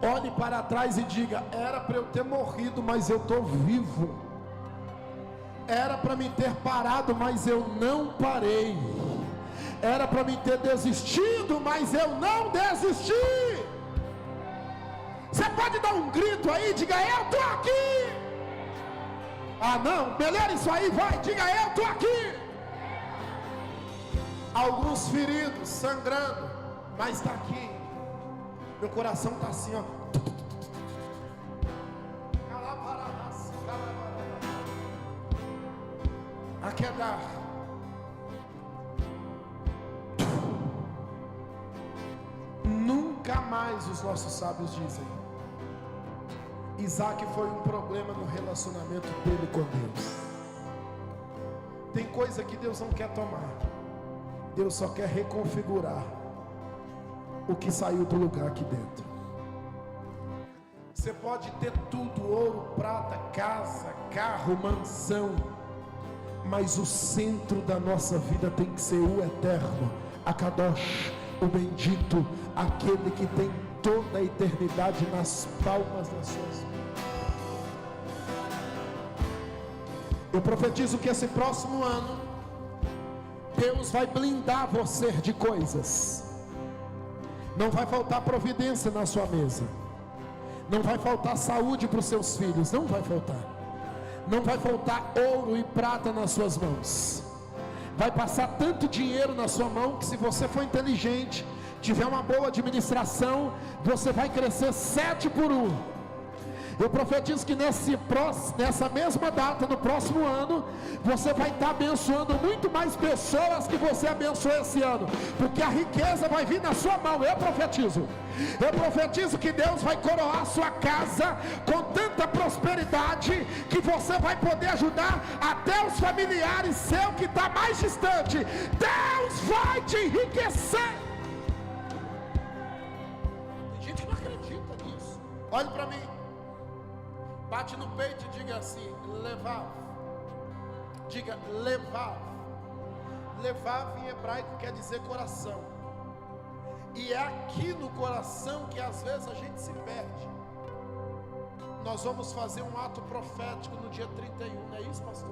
Speaker 2: Olhe para trás e diga: era para eu ter morrido, mas eu estou vivo. Era para me ter parado, mas eu não parei. Era para me ter desistido, mas eu não desisti. Você pode dar um grito aí, diga: eu estou aqui. Ah não, melhor isso aí, vai, diga: eu estou aqui. Alguns feridos, sangrando, mas está aqui. Meu coração está assim, ó. Aquedá. Nunca mais, os nossos sábios dizem, Isaac foi um problema no relacionamento dele com Deus. Tem coisa que Deus não quer tomar. Deus só quer reconfigurar o que saiu do lugar aqui dentro. Você pode ter tudo: ouro, prata, casa, carro, mansão, mas o centro da nossa vida tem que ser o eterno, a Kadosh, o bendito, aquele que tem toda a eternidade nas palmas das suas mãos. Eu profetizo que esse próximo ano Deus vai blindar você de coisas. Não vai faltar providência na sua mesa, não vai faltar saúde para os seus filhos, não vai faltar. Não vai faltar ouro e prata nas suas mãos. Vai passar tanto dinheiro na sua mão que, se você for inteligente, tiver uma boa administração, você vai crescer 7 por 1. Eu profetizo que nessa mesma data, no próximo ano, você vai estar abençoando muito mais pessoas que você abençoou esse ano, porque a riqueza vai vir na sua mão. Eu profetizo que Deus vai coroar a sua casa com tanta prosperidade, que você vai poder ajudar até os familiares seus que estão mais distante. Deus vai te enriquecer. Tem gente que não acredita nisso. Olhe para mim, bate no peito e diga assim: levav. Diga levav. Levav em hebraico quer dizer coração. E é aqui no coração que às vezes a gente se perde. Nós vamos fazer um ato profético no dia 31, não é isso, pastor?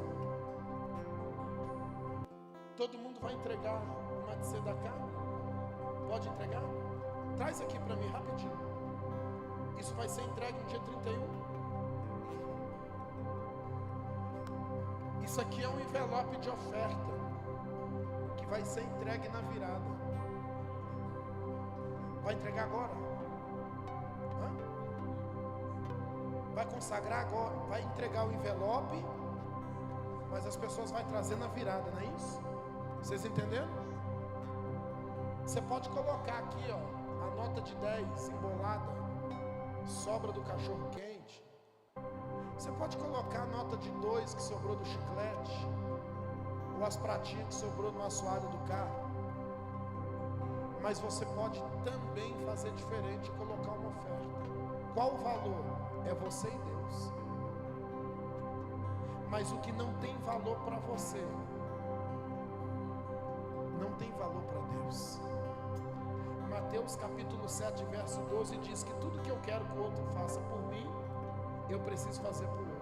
Speaker 2: Todo mundo vai entregar uma de tzedakah? Pode entregar? Traz aqui para mim rapidinho. Isso vai ser entregue no dia 31. Isso aqui é um envelope de oferta que vai ser entregue na virada. Vai entregar agora? Hã? Vai consagrar agora? Vai entregar o envelope, mas as pessoas vão trazer na virada, não é isso? Vocês entenderam? Você pode colocar aqui, ó, a nota de 10 embolada, sobra do cachorro quente. Você pode colocar a nota de 2 que sobrou do chiclete, ou as pratinhas que sobrou no assoalho do carro. Mas você pode também fazer diferente e colocar uma oferta. Qual o valor? É você e Deus. Mas o que não tem valor para você, não tem valor para Deus. Mateus capítulo 7, verso 12 diz que tudo que eu quero que o outro faça por mim, eu preciso fazer por outro.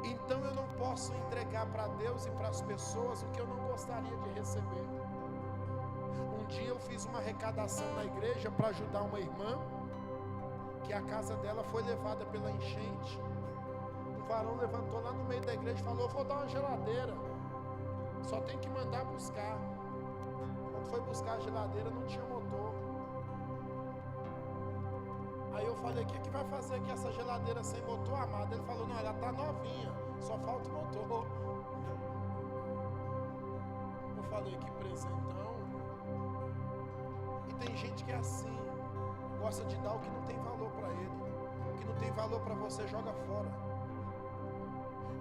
Speaker 2: Então eu não posso entregar para Deus e para as pessoas o que eu não gostaria de receber. Um dia eu fiz uma arrecadação na igreja para ajudar uma irmã, que a casa dela foi levada pela enchente. Um varão levantou lá no meio da igreja e falou: vou dar uma geladeira, só tem que mandar buscar. Quando foi buscar a geladeira, não tinha motor. Aí eu falei: o que vai fazer aqui essa geladeira sem motor, amado? Ele falou: não, ela está novinha, só falta o motor. Eu falei: que presentão. E tem gente que é assim, gosta de dar o que não tem valor para ele. O que não tem valor para você, joga fora.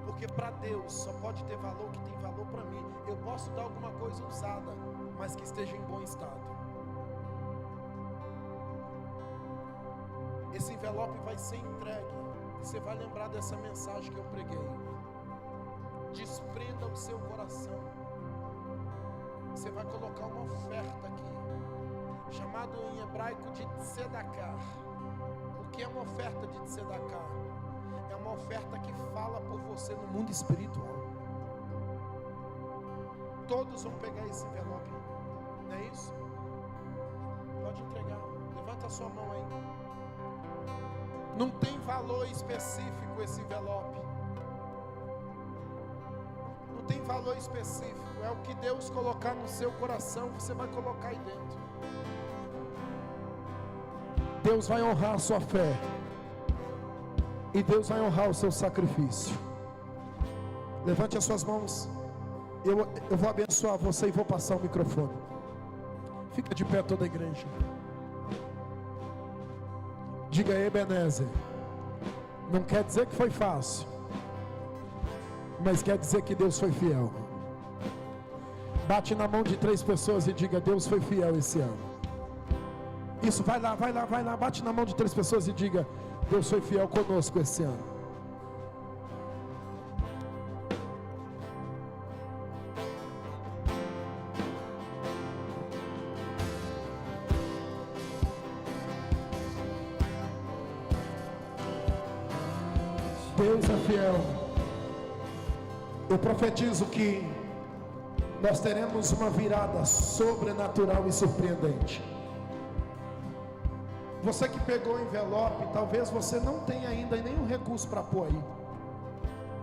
Speaker 2: Porque para Deus só pode ter valor o que tem valor para mim. Eu posso dar alguma coisa usada, mas que esteja em bom estado. Esse envelope vai ser entregue, e você vai lembrar dessa mensagem que eu preguei. Desprenda o seu coração. Você vai colocar uma oferta aqui, chamado em hebraico de tzedakah. O que é uma oferta de tzedakah? É uma oferta que fala por você no mundo espiritual. Todos vão pegar esse envelope, não é isso? Pode entregar, levanta a sua mão aí. Não tem valor específico esse envelope. Não tem valor específico. É o que Deus colocar no seu coração, você vai colocar aí dentro. Deus vai honrar a sua fé, e Deus vai honrar o seu sacrifício. Levante as suas mãos. Eu vou abençoar você e vou passar o microfone. Fica de pé toda a igreja. Diga: Ebenezer. Não quer dizer que foi fácil, mas quer dizer que Deus foi fiel. Bate na mão de 3 pessoas e diga: Deus foi fiel esse ano. Isso, vai lá, bate na mão de 3 pessoas e diga: Deus foi fiel conosco esse ano. Deus é fiel. Eu profetizo que nós teremos uma virada sobrenatural e surpreendente. Você que pegou o envelope, talvez você não tenha ainda nenhum recurso para pôr aí.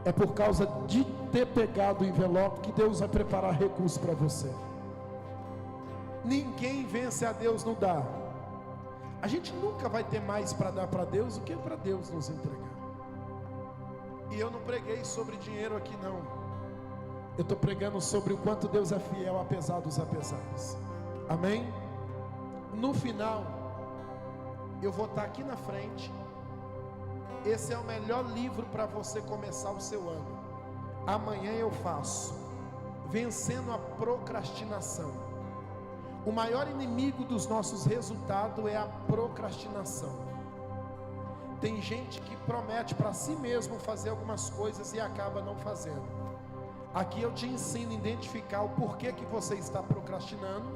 Speaker 2: É por causa de ter pegado o envelope que Deus vai preparar recurso para você. Ninguém vence a Deus no dar. A gente nunca vai ter mais para dar para Deus do que para Deus nos entregar. E eu não preguei sobre dinheiro aqui não. Eu estou pregando sobre o quanto Deus é fiel apesar dos apesares. Amém? No final, eu vou estar aqui na frente. Esse é o melhor livro para você começar o seu ano. Amanhã eu faço Vencendo a Procrastinação. O maior inimigo dos nossos resultados é a procrastinação. Tem gente que promete para si mesmo fazer algumas coisas e acaba não fazendo. Aqui eu te ensino a identificar o porquê que você está procrastinando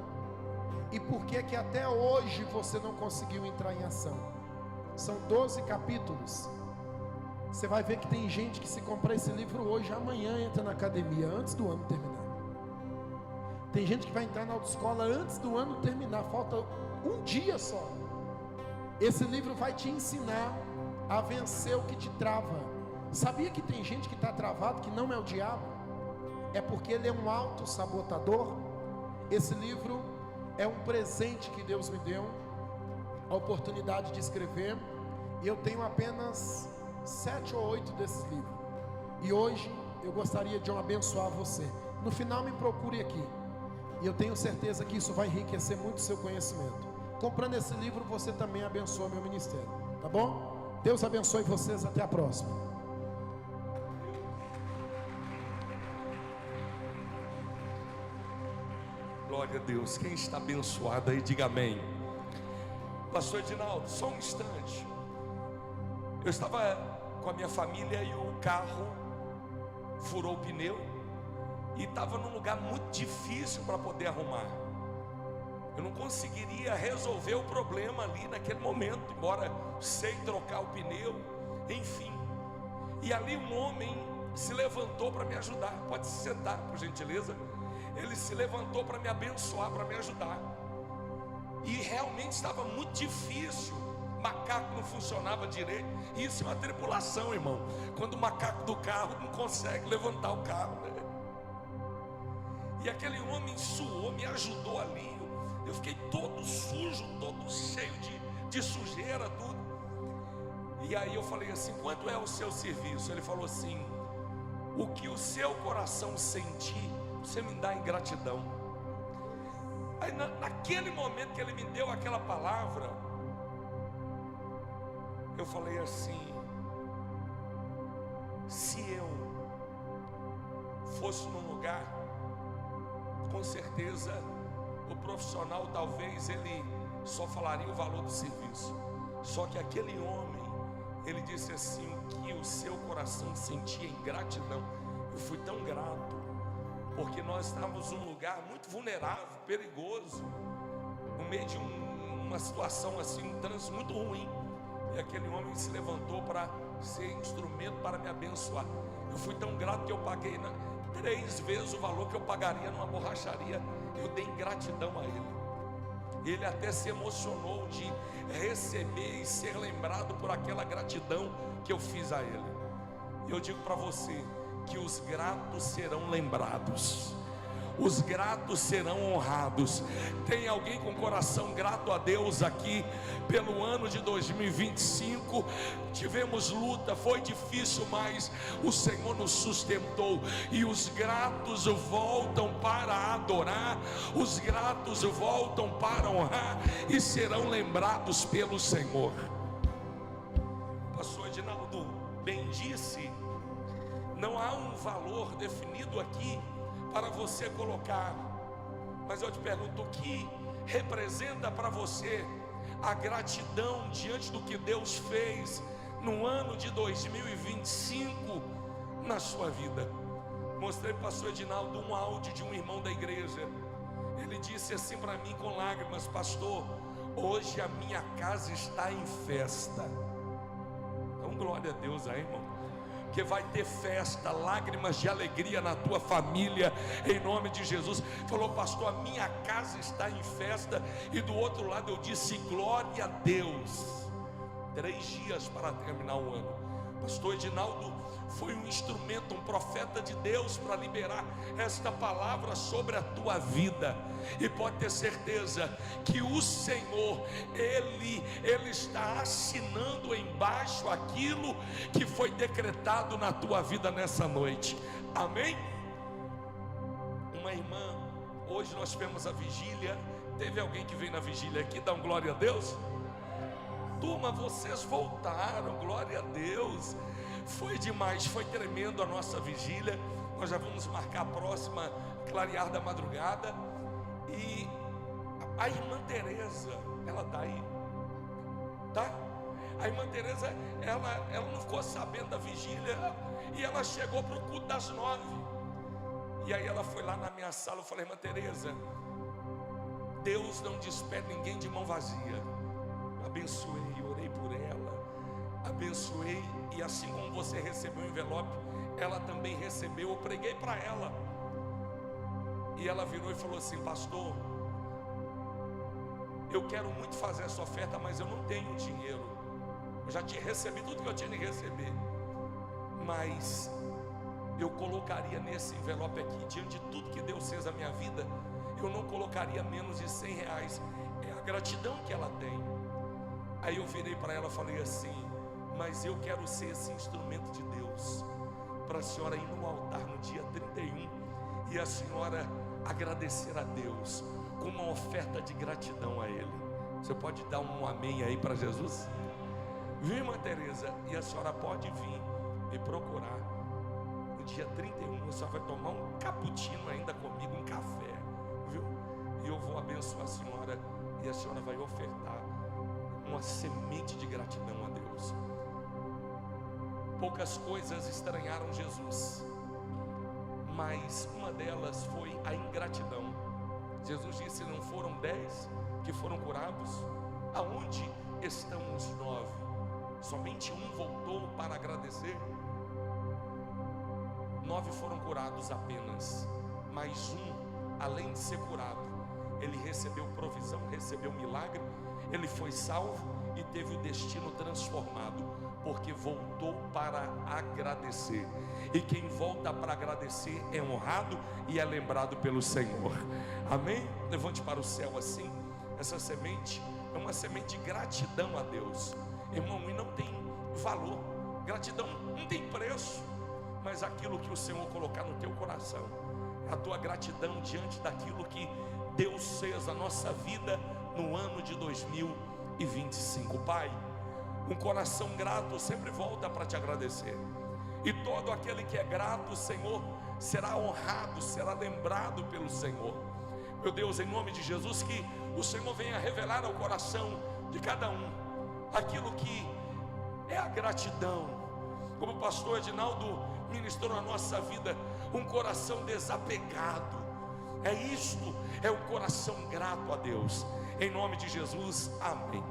Speaker 2: e porquê que até hoje você não conseguiu entrar em ação. São 12 capítulos. Você vai ver que tem gente que, se comprar esse livro hoje, amanhã entra na academia antes do ano terminar. Tem gente que vai entrar na autoescola antes do ano terminar, falta um dia só. Esse livro vai te ensinar a vencer o que te trava. Sabia que tem gente que está travado, que não é o diabo? É porque ele é um autossabotador. Esse livro é um presente que Deus me deu, a oportunidade de escrever, e eu tenho apenas 7 ou 8 desses livros. E hoje eu gostaria de abençoar você. No final me procure aqui. E eu tenho certeza que isso vai enriquecer muito o seu conhecimento. Comprando esse livro, você também abençoa meu ministério. Tá bom? Deus abençoe vocês. Até a próxima.
Speaker 1: Glória a Deus. Quem está abençoado aí, diga amém. Pastor Edinaldo, só um instante. Eu estava com a minha família e o carro furou o pneu e estava num lugar muito difícil para poder arrumar. Eu não conseguiria resolver o problema ali naquele momento, embora sei trocar o pneu, enfim. E ali um homem se levantou para me ajudar. Pode se sentar, por gentileza. Ele se levantou para me abençoar, para me ajudar. E realmente estava muito difícil. Macaco não funcionava direito. Isso é uma tribulação, irmão. Quando o macaco do carro não consegue levantar o carro, né? E aquele homem suou, me ajudou ali. Eu fiquei todo sujo, todo cheio de sujeira, tudo. E aí eu falei assim: quanto é o seu serviço? Ele falou assim: o que o seu coração sentir, você me dá em gratidão. Aí naquele momento que ele me deu aquela palavra, eu falei assim: se eu fosse num lugar, com certeza o profissional talvez ele só falaria o valor do serviço. Só que aquele homem, ele disse assim: o que o seu coração sentia em gratidão. Eu fui tão grato, porque nós estávamos num lugar muito vulnerável, perigoso, no meio de uma situação assim, um trânsito muito ruim. E aquele homem se levantou para ser instrumento para me abençoar. Eu fui tão grato que eu paguei 3 vezes o valor que eu pagaria numa borracharia. Eu dei gratidão a ele. Ele até se emocionou de receber e ser lembrado por aquela gratidão que eu fiz a ele. E eu digo para você que os gratos serão lembrados, os gratos serão honrados. Tem alguém com coração grato a Deus aqui pelo ano de 2025? Tivemos luta, foi difícil, mas o Senhor nos sustentou. E os gratos voltam para adorar, os gratos voltam para honrar e serão lembrados pelo Senhor. Pastor Edinaldo bem disse: não há um valor definido aqui para você colocar, mas eu te pergunto: o que representa para você a gratidão diante do que Deus fez no ano de 2025 na sua vida? Mostrei para o pastor Edinaldo um áudio de um irmão da igreja. Ele disse assim para mim com lágrimas: pastor, hoje a minha casa está em festa. Então glória a Deus aí, irmão. que vai ter festa, lágrimas de alegria na tua família, em nome de Jesus. Falou, pastor, a minha casa está em festa, e do outro lado eu disse, glória a Deus. 3 dias para terminar o ano. Pastor Edinaldo foi um instrumento, um profeta de Deus para liberar esta palavra sobre a tua vida, e pode ter certeza que o Senhor, Ele está assinando embaixo aquilo que foi decretado na tua vida nessa noite, amém? Uma irmã, hoje nós tivemos a vigília, teve alguém que veio na vigília aqui, dá um glória a Deus? Turma, vocês voltaram, glória a Deus, foi demais, foi tremendo a nossa vigília. Nós já vamos marcar a próxima, clarear da madrugada. E a irmã Tereza, ela está aí, tá? A irmã Tereza, ela não ficou sabendo da vigília, e ela chegou para o culto das 9, e aí ela foi lá na minha sala. Eu falei, irmã Tereza, Deus não despede ninguém de mão vazia. Abençoei, orei por ela, abençoei, e assim como você recebeu o envelope, ela também recebeu. Eu preguei para ela, e ela virou e falou assim, pastor, eu quero muito fazer essa oferta, mas eu não tenho dinheiro. Eu já tinha recebido tudo que eu tinha de receber, mas eu colocaria nesse envelope aqui, diante de tudo que Deus fez na minha vida, eu não colocaria menos de R$100. É a gratidão que ela tem. Aí eu virei para ela e falei assim, mas eu quero ser esse instrumento de Deus, para a senhora ir no altar no dia 31, e a senhora agradecer a Deus com uma oferta de gratidão a Ele. Você pode dar um amém aí para Jesus? Viu, irmã Tereza? E a senhora pode vir me procurar no dia 31, a senhora vai tomar um cappuccino ainda comigo, um café, viu? E eu vou abençoar a senhora, e a senhora vai ofertar uma semente de gratidão a Deus. Poucas coisas estranharam Jesus, mas uma delas foi a ingratidão. Jesus disse, não foram 10 que foram curados? Aonde estão os 9? Somente um voltou para agradecer. 9 foram curados apenas, mas um, além de ser curado, ele recebeu provisão, recebeu milagre, ele foi salvo e teve o destino transformado, porque voltou para agradecer. E quem volta para agradecer é honrado e é lembrado pelo Senhor, amém? Levante para o céu assim. Essa semente é uma semente de gratidão a Deus, irmão, e não tem valor, gratidão não tem preço, mas aquilo que o Senhor colocar no teu coração, a tua gratidão diante daquilo que Deus fez na nossa vida no ano de 2025. Pai, um coração grato sempre volta para te agradecer, e todo aquele que é grato, Senhor, será honrado, será lembrado pelo Senhor. Meu Deus, em nome de Jesus, que o Senhor venha revelar ao coração de cada um aquilo que é a gratidão, como o pastor Edinaldo ministrou na nossa vida, um coração desapegado. É isto, é o coração grato a Deus, em nome de Jesus, amém.